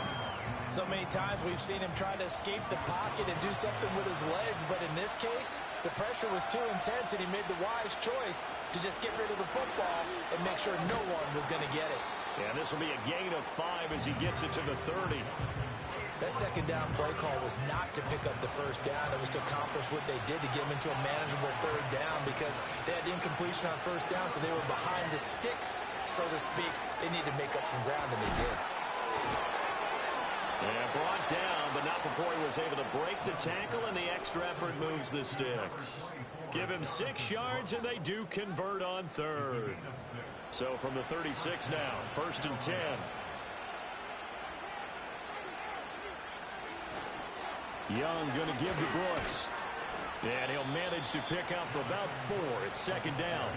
So many times we've seen him try to escape the pocket and do something with his legs, but in this case, the pressure was too intense, and he made the wise choice to just get rid of the football and make sure no one was going to get it. Yeah, this will be a gain of 5 as he gets it to the 30. That second down play call was not to pick up the first down. It was to accomplish what they did to get them into a manageable third down because they had incompletion on first down, so they were behind the sticks, so to speak. They needed to make up some ground, and they did. Yeah, brought down, but not before he was able to break the tackle, and the extra effort moves the sticks. Give him 6 yards, and they do convert on third. So from the 36 now, 1st and 10. Young going to give to Brooks. And he'll manage to pick up about 4. It's 2nd down.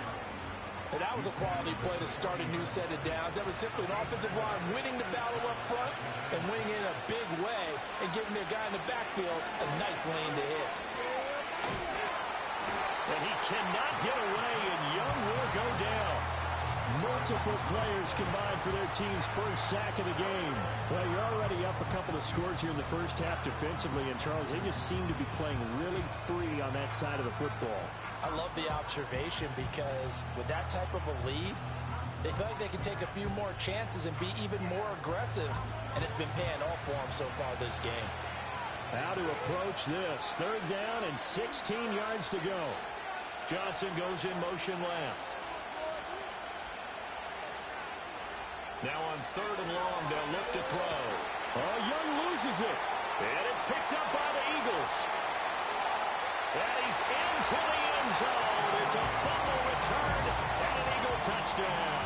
And that was a quality play to start a new set of downs. That was simply an offensive line winning the battle up front and winning in a big way and giving their guy in the backfield a nice lane to hit. And he cannot get away, and Young will go down. Multiple players combined for their team's first sack of the game. Well, you're already up a couple of scores here in the first half defensively, and Charles, they just seem to be playing really free on that side of the football. I love the observation because with that type of a lead, they feel like they can take a few more chances and be even more aggressive, and it's been paying off for them so far this game. How to approach this. 3rd down and 16 yards to go. Johnson goes in motion left. Now on 3rd and long, they'll look to throw. Oh, Young loses it. And it's picked up by the Eagles. And he's into the end zone. It's a fumble return and an Eagle touchdown.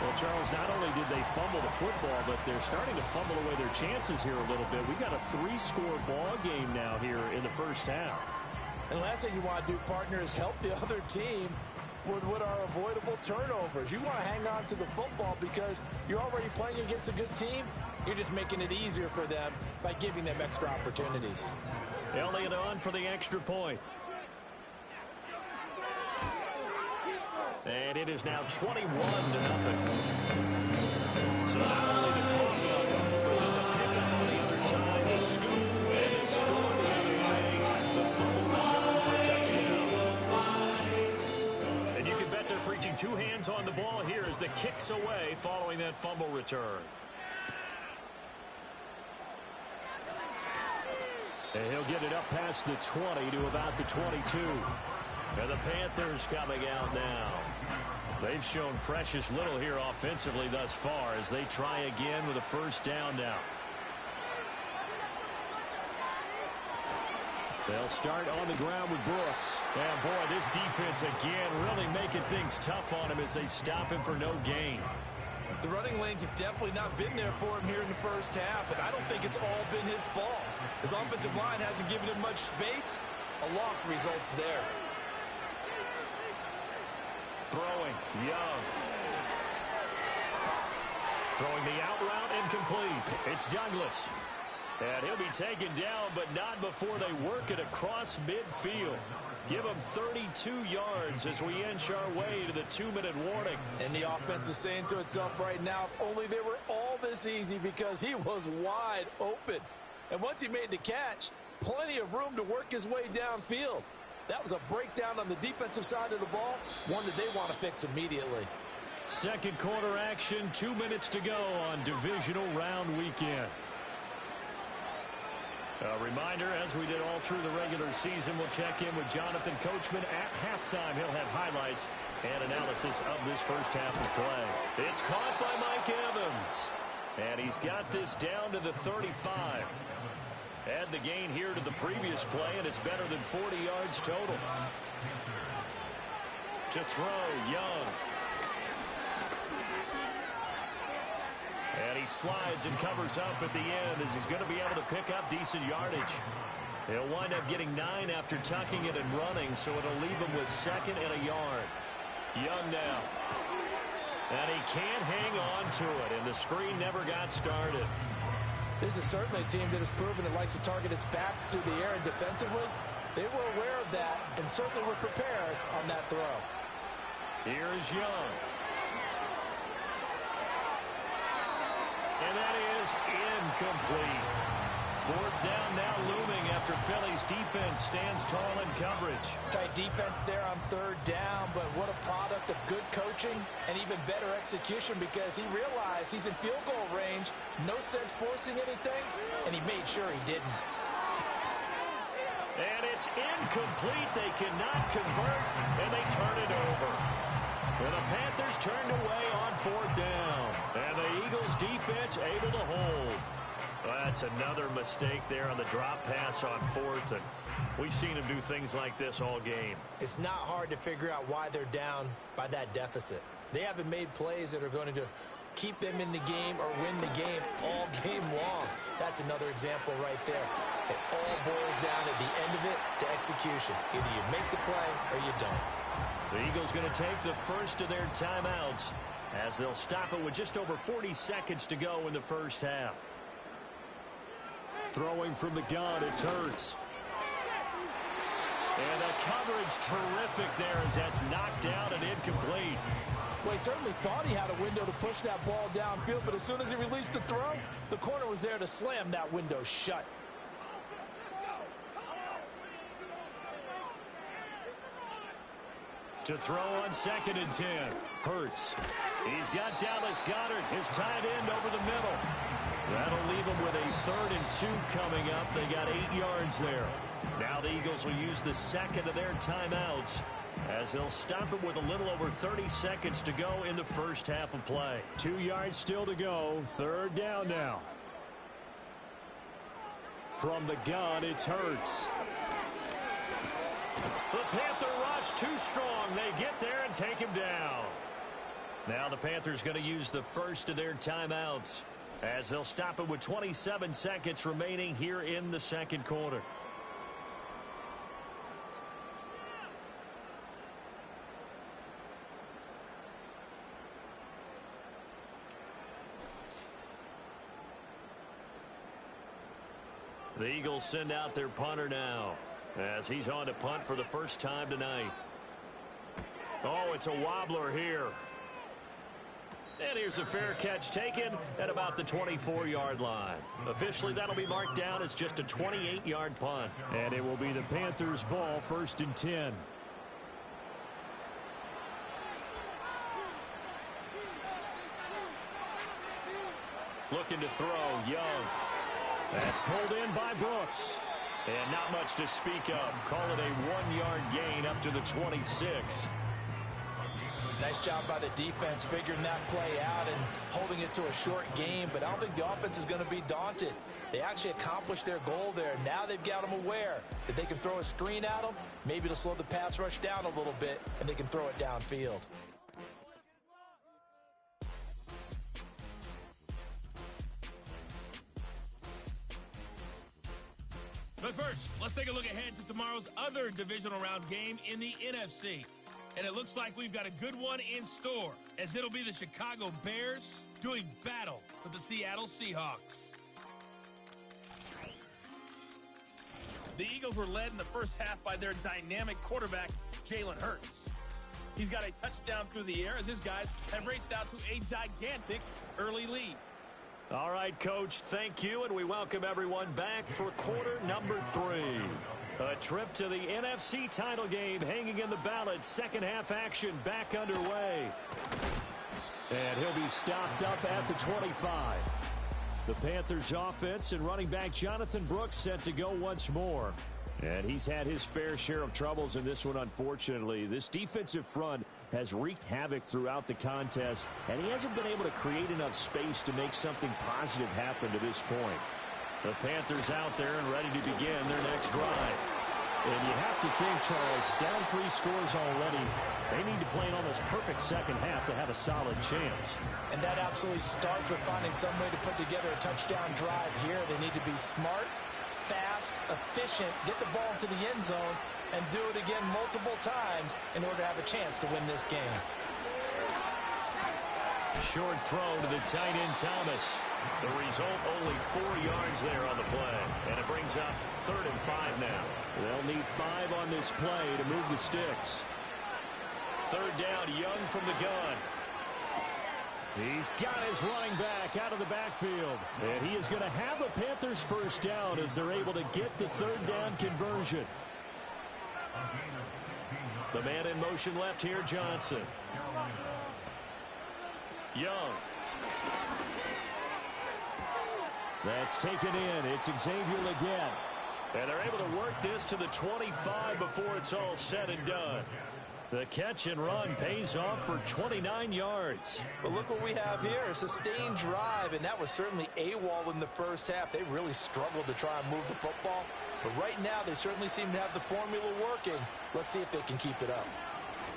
Well, Charles, not only did they fumble the football, but they're starting to fumble away their chances here a little bit. We've got a 3-score ball game now here in the first half. And last thing you want to do, partner, is help the other team with what are avoidable turnovers. You want to hang on to the football because you're already playing against a good team. You're just making it easier for them by giving them extra opportunities. Elliott on for the extra point. And it is now 21-0. So not only the cough up, but then the pickup on the other side, the scoop, and the score the other way. The fumble return for a touchdown. And you can bet they're preaching 2 hands on the ball here as the kick's away following that fumble return. And he'll get it up past the 20 to about the 22. And the Panthers coming out now. They've shown precious little here offensively thus far as they try again with a 1st down now. They'll start on the ground with Brooks. And boy, this defense again really making things tough on him as they stop him for no gain. The running lanes have definitely not been there for him here in the first half, and I don't think it's all been his fault. His offensive line hasn't given him much space. A loss results there. Throwing, Young. Throwing the out route incomplete. It's Douglas. And he'll be taken down, but not before they work it across midfield. Give him 32 yards as we inch our way to the 2-minute warning. And the offense is saying to itself right now, if only they were all this easy because he was wide open. And once he made the catch, plenty of room to work his way downfield. That was a breakdown on the defensive side of the ball, one that they want to fix immediately. 2nd quarter action, 2 minutes to go on divisional round weekend. A reminder, as we did all through the regular season, we'll check in with Jonathan Coachman at halftime. He'll have highlights and analysis of this first half of play. It's caught by Mike Evans. And he's got this down to the 35. Add the gain here to the previous play, and it's better than 40 yards total. To throw, Young. And he slides and covers up at the end as he's going to be able to pick up decent yardage. He'll wind up getting 9 after tucking it and running, so it'll leave him with 2nd and a yard. Young now. And he can't hang on to it, and the screen never got started. This is certainly a team that has proven it likes to target its backs through the air and defensively. They were aware of that and certainly were prepared on that throw. Here is Young. And that is incomplete. Fourth down now looming after Philly's defense stands tall in coverage. Tight defense there on third down, but what a product of good coaching and even better execution, because he realized he's in field goal range, no sense forcing anything, and he made sure he didn't. And it's incomplete. They cannot convert, and they turn it over. And the Panthers turned away on fourth down. And the Eagles defense able to hold. Well, that's another mistake there on the drop pass on fourth. And we've seen him do things like this all game. It's not hard to figure out why they're down by that deficit. They haven't made plays that are going to keep them in the game or win the game all game long. That's another example right there. It all boils down at the end of it to execution. Either you make the play or you don't. The Eagles going to take the first of their timeouts as they'll stop it with just over 40 seconds to go in the first half. Throwing from the gun, it's Hurts. And the coverage terrific there as that's knocked down and incomplete. Well, he certainly thought he had a window to push that ball downfield, but as soon as he released the throw, the corner was there to slam that window shut. To throw on 2nd and 10. Hurts. He's got Dallas Goedert, his tight end, over the middle. That'll leave him with a 3rd and 2 coming up. They got 8 yards there. Now the Eagles will use the second of their timeouts as they'll stop it with a little over 30 seconds to go in the first half of play. 2 yards still to go. 3rd down now. From the gun, it's Hurts. The Panther rush too strong. They get there and take him down. Now the Panthers going to use the first of their timeouts as they'll stop it with 27 seconds remaining here in the second quarter. The Eagles send out their punter now as he's on to punt for the first time tonight. Oh, it's a wobbler here. And here's a fair catch taken at about the 24-yard line. Officially, that'll be marked down as just a 28-yard punt. And it will be the Panthers' ball, 1st and 10. Looking to throw, Young. That's pulled in by Brooks. And not much to speak of. Call it a 1-yard gain up to the 26. Nice job by the defense figuring that play out and holding it to a short game, but I don't think the offense is going to be daunted. They actually accomplished their goal there. Now they've got them aware that they can throw a screen at them. Maybe it'll slow the pass rush down a little bit, and they can throw it downfield. But first, let's take a look ahead to tomorrow's other divisional round game in the NFC. And it looks like we've got a good one in store, as it'll be the Chicago Bears doing battle with the Seattle Seahawks. The Eagles were led in the first half by their dynamic quarterback, Jalen Hurts. He's got a touchdown through the air as his guys have raced out to a gigantic early lead. All right, Coach, thank you, and we welcome everyone back for quarter number 3. A trip to the NFC title game hanging in the balance. Second half action back underway. And he'll be stopped up at the 25. The Panthers offense and running back Jonathan Brooks set to go once more. And he's had his fair share of troubles in this one, unfortunately. This defensive front has wreaked havoc throughout the contest, and he hasn't been able to create enough space to make something positive happen to this point. The Panthers out there and ready to begin their next drive. And you have to think, Charles, down 3 scores already. They need to play an almost perfect second half to have a solid chance. And that absolutely starts with finding some way to put together a touchdown drive here. They need to be smart, fast, efficient, get the ball into the end zone, and do it again multiple times in order to have a chance to win this game. Short throw to the tight end, Thomas. The result, only 4 yards there on the play. And it brings up 3rd and 5 now. They'll need 5 on this play to move the sticks. 3rd down, Young from the gun. He's got his running back out of the backfield. And he is going to have a Panthers first down as they're able to get the 3rd down conversion. The man in motion left here, Johnson. Young. That's taken in. It's Xavier again. And they're able to work this to the 25 before it's all said and done. The catch and run pays off for 29 yards. But look what we have here. A sustained drive, and that was certainly AWOL in the first half. They really struggled to try and move the football. But right now, they certainly seem to have the formula working. Let's see if they can keep it up.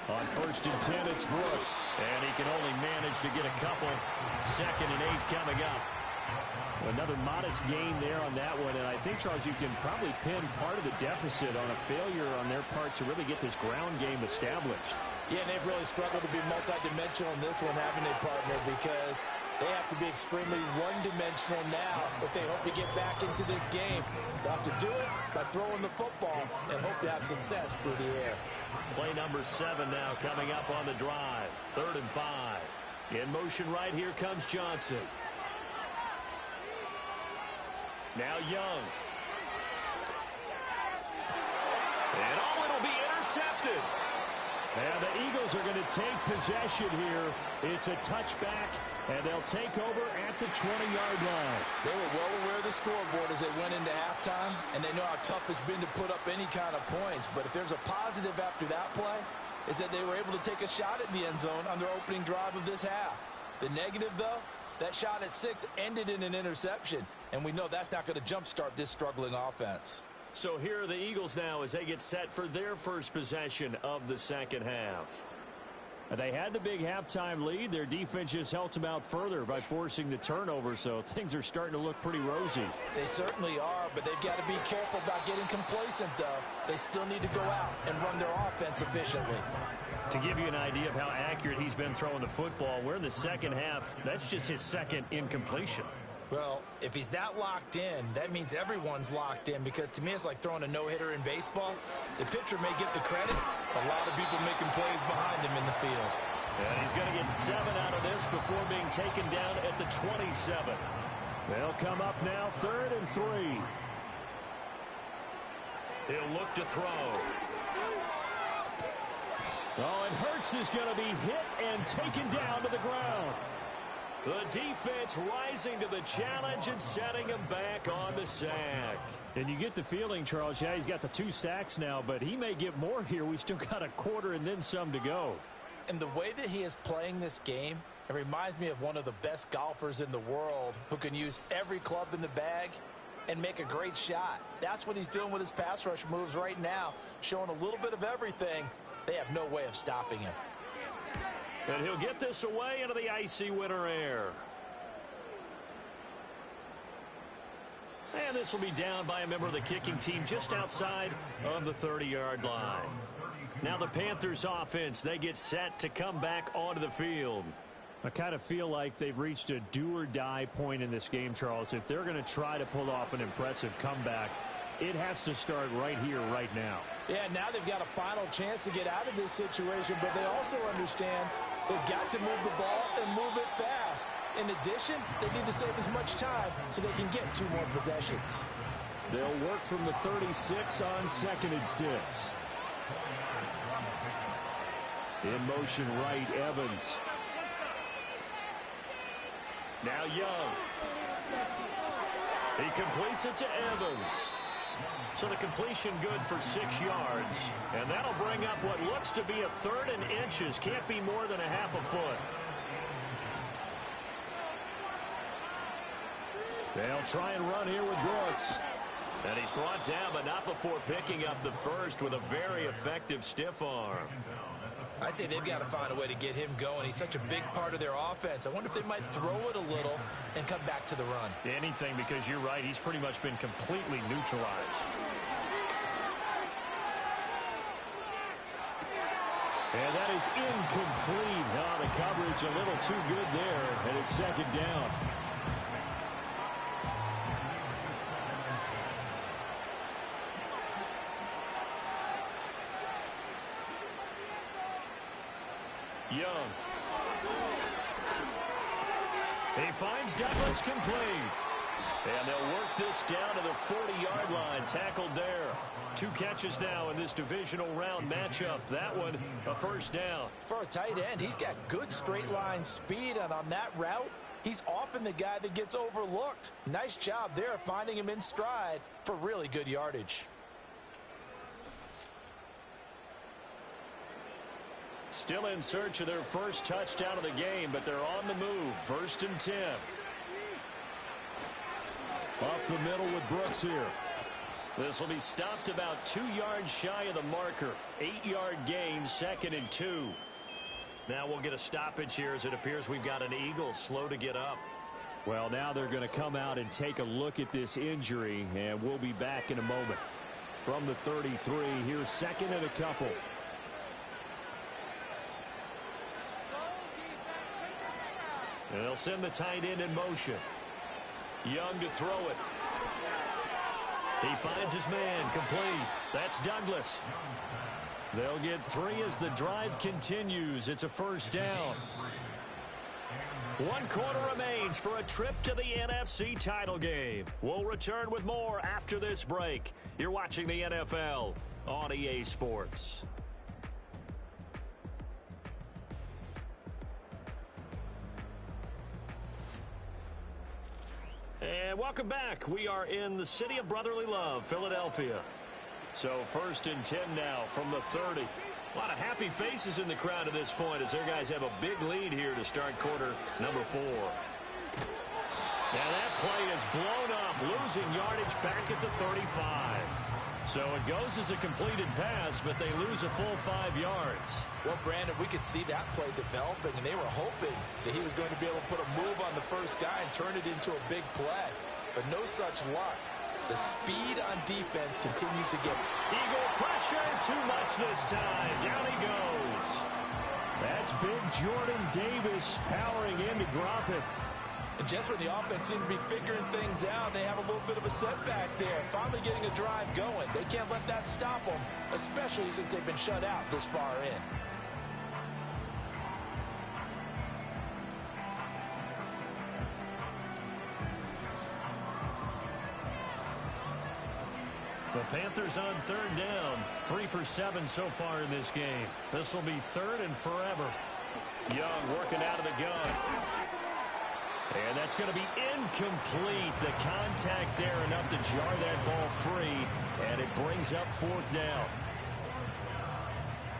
On 1st and 10, it's Brooks. And he can only manage to get a couple. 2nd and 8 coming up. Another modest gain there on that one. And I think, Charles, you can probably pin part of the deficit on a failure on their part to really get this ground game established. Yeah, and they've really struggled to be multidimensional in this one, having a partner, because they have to be extremely one-dimensional now if they hope to get back into this game. They'll have to do it by throwing the football and hope to have success through the air. Play number 7 now coming up on the drive. 3rd and 5. In motion right here comes Johnson. Now Young. And it'll be intercepted. And the Eagles are going to take possession here. It's a touchback, and they'll take over at the 20-yard line. They were well aware of the scoreboard as they went into halftime, and they know how tough it's been to put up any kind of points. But if there's a positive after that play, is that they were able to take a shot at the end zone on their opening drive of this half. The negative, though, that shot at 6 ended in an interception, and we know that's not going to jumpstart this struggling offense. So here are the Eagles now as they get set for their first possession of the second half. They had the big halftime lead. Their defense just helped them out further by forcing the turnover, so things are starting to look pretty rosy. They certainly are, but they've got to be careful about getting complacent, though. They still need to go out and run their offense efficiently. To give you an idea of how accurate he's been throwing the football, we're in the second half. That's just his 2nd incompletion. Well, if he's that locked in, that means everyone's locked in, because to me it's like throwing a no-hitter in baseball. The pitcher may get the credit. A lot of people making plays behind him in the field. And he's going to get 7 out of this before being taken down at the 27. They'll come up now 3rd and 3. He'll look to throw. Oh, and Hurts is going to be hit and taken down to the ground. The defense rising to the challenge and setting him back on the sack. And you get the feeling, Charles, yeah, he's got the 2 sacks now, but he may get more here. We still got a quarter and then some to go. And the way that he is playing this game, it reminds me of one of the best golfers in the world who can use every club in the bag and make a great shot. That's what he's doing with his pass rush moves right now, showing a little bit of everything. They have no way of stopping him. And he'll get this away into the icy winter air. And this will be down by a member of the kicking team just outside of the 30-yard line. Now the Panthers offense, they get set to come back onto the field. I kind of feel like they've reached a do-or-die point in this game, Charles. If they're going to try to pull off an impressive comeback, it has to start right here, right now. Yeah, now they've got a final chance to get out of this situation, but they also understand they've got to move the ball and move it fast. In addition, they need to save as much time so they can get 2 more possessions. They'll work from the 36 on 2nd and 6. In motion right, Evans. Now Young. He completes it to Evans. So the completion good for 6 yards. And that'll bring up what looks to be a 3rd and inches. Can't be more than a half a foot. They'll try and run here with Brooks. And he's brought down, but not before picking up the first with a very effective stiff arm. I'd say they've got to find a way to get him going. He's such a big part of their offense. I wonder if they might throw it a little and come back to the run. Anything, because you're right. He's pretty much been completely neutralized. And that is incomplete. Oh, the coverage a little too good there, and it's 2nd down. Young. He finds Douglas complete. And they'll work this down to the 40-yard line. Tackled there. 2 catches now in this divisional round matchup. That one, a first down. For a tight end, he's got good straight line speed, and on that route, he's often the guy that gets overlooked. Nice job there finding him in stride for really good yardage. Still in search of their first touchdown of the game, but they're on the move. 1st and 10. Up the middle with Brooks here. This will be stopped about 2 yards shy of the marker. 8-yard gain, 2nd and 2. Now we'll get a stoppage here as it appears we've got an Eagle slow to get up. Well, now they're going to come out and take a look at this injury, and we'll be back in a moment. From the 33, here's 2nd and a couple. And they'll send the tight end in motion. Young to throw it. He finds his man, complete. That's Douglas. They'll get 3 as the drive continues. It's a first down. 1 quarter remains for a trip to the NFC title game. We'll return with more after this break. You're watching the NFL on EA Sports. And welcome back. We are in the city of brotherly love, Philadelphia. So 1st and 10 now from the 30. A lot of happy faces in the crowd at this point as their guys have a big lead here to start quarter number 4. Now that play is blown up, losing yardage back at the 35. So it goes as a completed pass, but they lose a full 5 yards. Well, Brandon, we could see that play developing, and they were hoping that he was going to be able to put a move on the first guy and turn it into a big play. But no such luck. The speed on defense continues to get... Eagle pressure, too much this time. Down he goes. That's big Jordan Davis powering in to drop it. And just when the offense seemed to be figuring things out, they have a little bit of a setback there. Finally getting a drive going. They can't let that stop them, especially since they've been shut out this far in. The Panthers on 3rd down. 3 for 7 so far in this game. This will be 3rd and forever. Young working out of the gun. And that's going to be incomplete. The contact there enough to jar that ball free. And it brings up 4th down.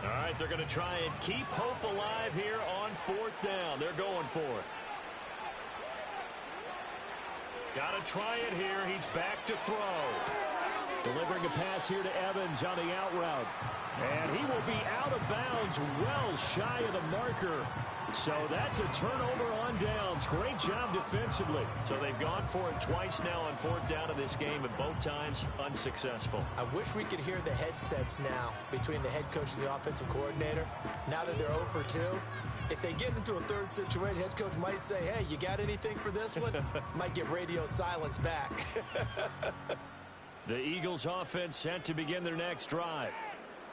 All right, they're going to try and keep hope alive here on 4th down. They're going for it. Got to try it here. He's back to throw. Delivering a pass here to Evans on the out route. And he will be out of bounds well shy of the marker. So that's a turnover on downs. Great job defensively. So they've gone for it twice now on 4th down of this game, and both times unsuccessful. I wish we could hear the headsets now between the head coach and the offensive coordinator. Now that they're 0 for 2, if they get into a third situation, head coach might say, hey, you got anything for this one? Might get radio silence back. The Eagles offense set to begin their next drive.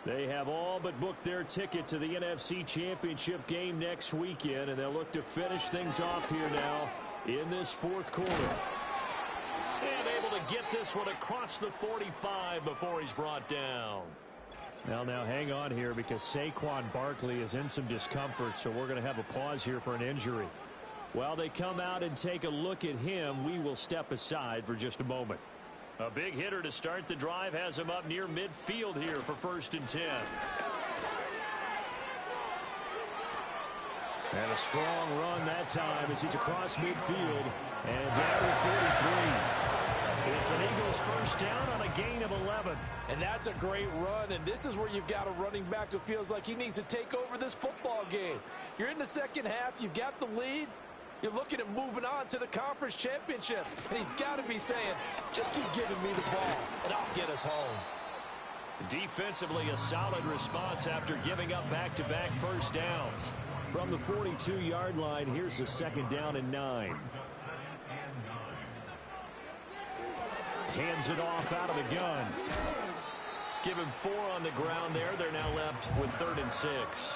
They have all but booked their ticket to the NFC Championship game next weekend, and they'll look to finish things off here now in this 4th quarter. And able to get this one across the 45 before he's brought down. Now hang on here because Saquon Barkley is in some discomfort, so we're going to have a pause here for an injury. While they come out and take a look at him, we will step aside for just a moment. A big hitter to start the drive has him up near midfield here for 1st and 10. And a strong run that time as he's across midfield and down to 43. It's an Eagles first down on a gain of 11. And that's a great run, and this is where you've got a running back who feels like he needs to take over this football game. You're in the second half, you've got the lead. You're looking at moving on to the conference championship. And he's got to be saying, just keep giving me the ball, and I'll get us home. Defensively, a solid response after giving up back-to-back first downs. From the 42-yard line, here's a 2nd down and 9. Hands it off out of the gun. Give him 4 on the ground there. They're now left with 3rd and 6.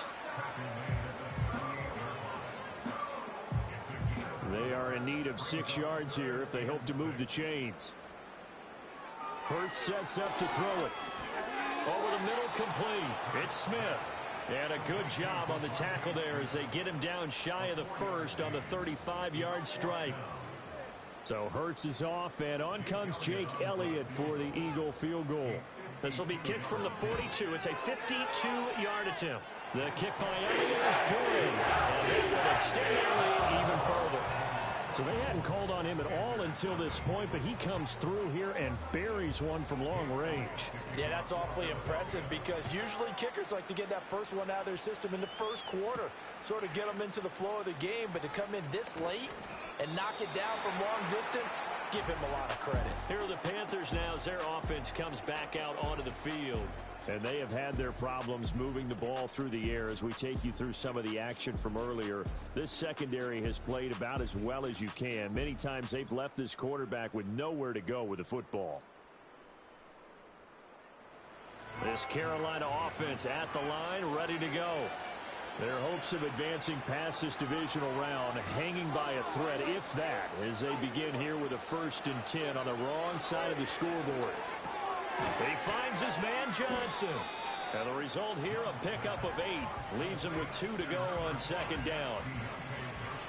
They are in need of 6 yards here if they hope to move the chains. Hurts sets up to throw it. Over the middle, complete. It's Smith. And a good job on the tackle there as they get him down shy of the first on the 35-yard stripe. So Hurts is off, and on comes Jake Elliott for the Eagle field goal. This will be kicked from the 42. It's a 52-yard attempt. The kick by Elliott is good, and they will extend their lead even further. So they hadn't called on him at all until this point, but he comes through here and buries one from long range. Yeah, that's awfully impressive because usually kickers like to get that first one out of their system in the first quarter, sort of get them into the flow of the game, but to come in this late and knock it down from long distance, give him a lot of credit. Here are the Panthers now as their offense comes back out onto the field. And they have had their problems moving the ball through the air as we take you through some of the action from earlier. This secondary has played about as well as you can. Many times they've left this quarterback with nowhere to go with the football. This Carolina offense at the line, ready to go. Their hopes of advancing past this divisional round hanging by a thread, if that, as they begin here with a 1st and 10 on the wrong side of the scoreboard. He finds his man Johnson. And the result here, a pickup of 8. Leaves him with 2 to go on 2nd down.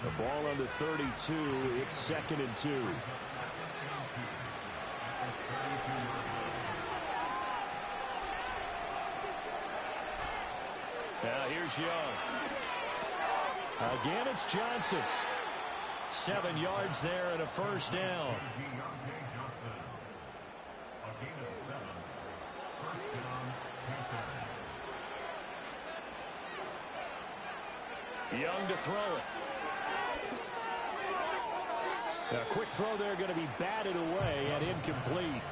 The ball on the 32. It's 2nd and 2. Now here's Young. Again, it's Johnson. 7 yards there and a 1st down. Young to throw it. A quick throw there, going to be batted away and incomplete.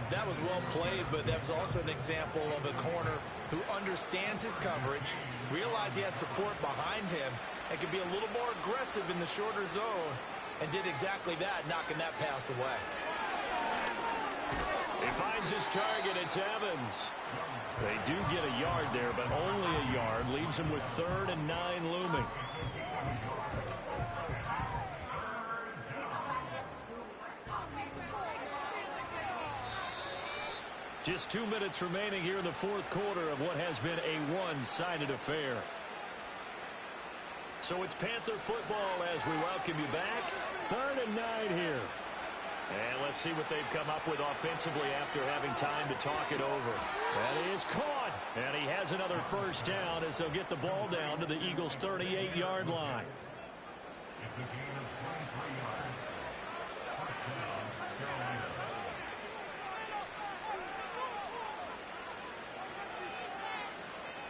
That was well played, but that was also an example of a corner who understands his coverage, realized he had support behind him, and could be a little more aggressive in the shorter zone, and did exactly that, knocking that pass away. He finds his target. It's Evans. They do get a yard there, but only a yard. Leaves him with 3rd and 9 looming. Just 2 minutes remaining here in the 4th quarter of what has been a one-sided affair. So it's Panther football as we welcome you back. 3rd and 9 here. And let's see what they've come up with offensively after having time to talk it over. That is caught. And he has another 1st down as they'll get the ball down to the Eagles' 38-yard line.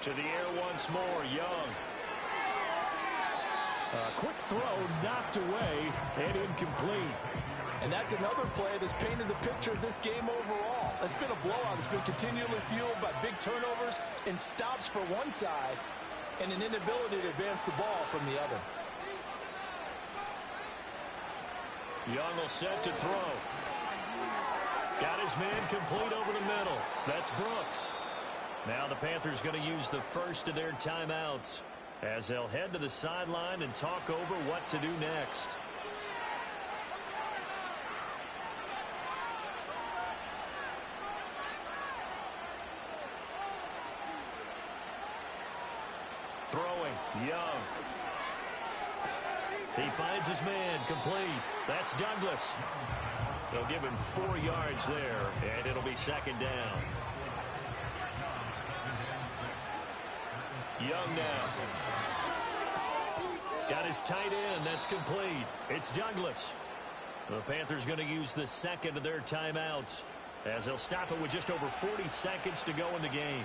To the air once more, Young. A quick throw knocked away and incomplete. And that's another play that's painted the picture of this game overall. It's been a blowout. It's been continually fueled by big turnovers and stops for one side and an inability to advance the ball from the other. Young will set to throw. Got his man complete over the middle. That's Brooks. Now the Panthers going to use the first of their timeouts as they'll head to the sideline and talk over what to do next. Throwing, Young. He finds his man, complete. That's Douglas. They'll give him 4 yards there, and it'll be 2nd down. Young now. Got his tight end, that's complete. It's Douglas. The Panthers going to use the 2nd of their timeouts as they'll stop it with just over 40 seconds to go in the game.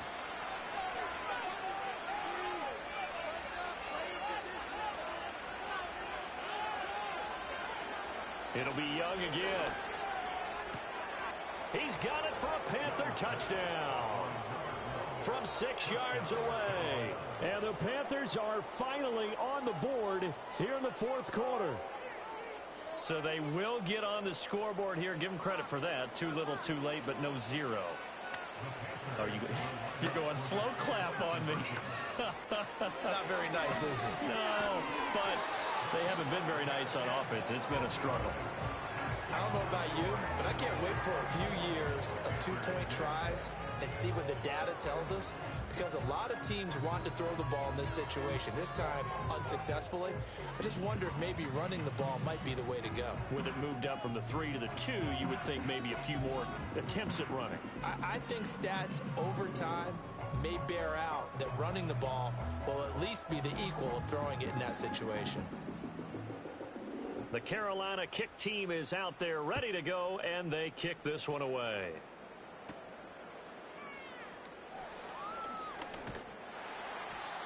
It'll be Young again. He's got it for a Panther touchdown from 6 yards away. And the Panthers are finally on the board here in the 4th quarter. So they will get on the scoreboard here. Give them credit for that. Too little, too late, but no 0. Oh, you're going slow clap on me. Not very nice, is it? No, but They haven't been very nice on offense. It's been a struggle. I don't know about you, but I can't wait for a few years of two-point tries and see what the data tells us, because a lot of teams want to throw the ball in this situation. This time, unsuccessfully. I just wonder if maybe running the ball might be the way to go. With it moved up from the 3 to the 2, you would think maybe a few more attempts at running. I think stats over time may bear out that running the ball will at least be the equal of throwing it in that situation. The Carolina kick team is out there ready to go, and they kick this one away.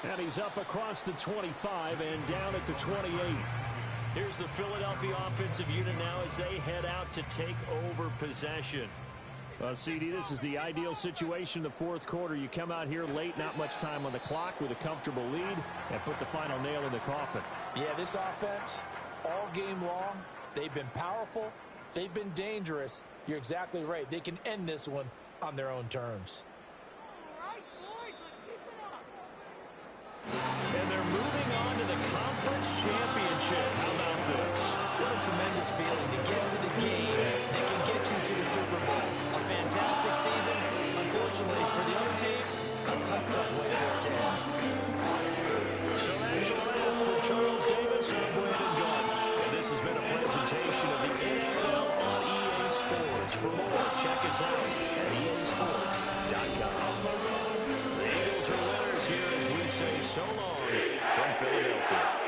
And he's up across the 25 and down at the 28. Here's the Philadelphia offensive unit now as they head out to take over possession. Well, CD, this is the ideal situation in the fourth quarter. You come out here late, not much time on the clock, with a comfortable lead, and put the final nail in the coffin. Yeah, this offense, all game long, they've been powerful, they've been dangerous. You're exactly right. They can end this one on their own terms. And they're moving on to the conference championship. How about this? What a tremendous feeling to get to the game that can get you to the Super Bowl. A fantastic season. Unfortunately for the other team, a tough way for it to end. So that's a wrap for Charles Davis. I'm Brandon Gaudin. And this has been a presentation of the NFL on EA Sports. For more, check us out at easports.com. The Eagles are winners here as we say so long from Philadelphia.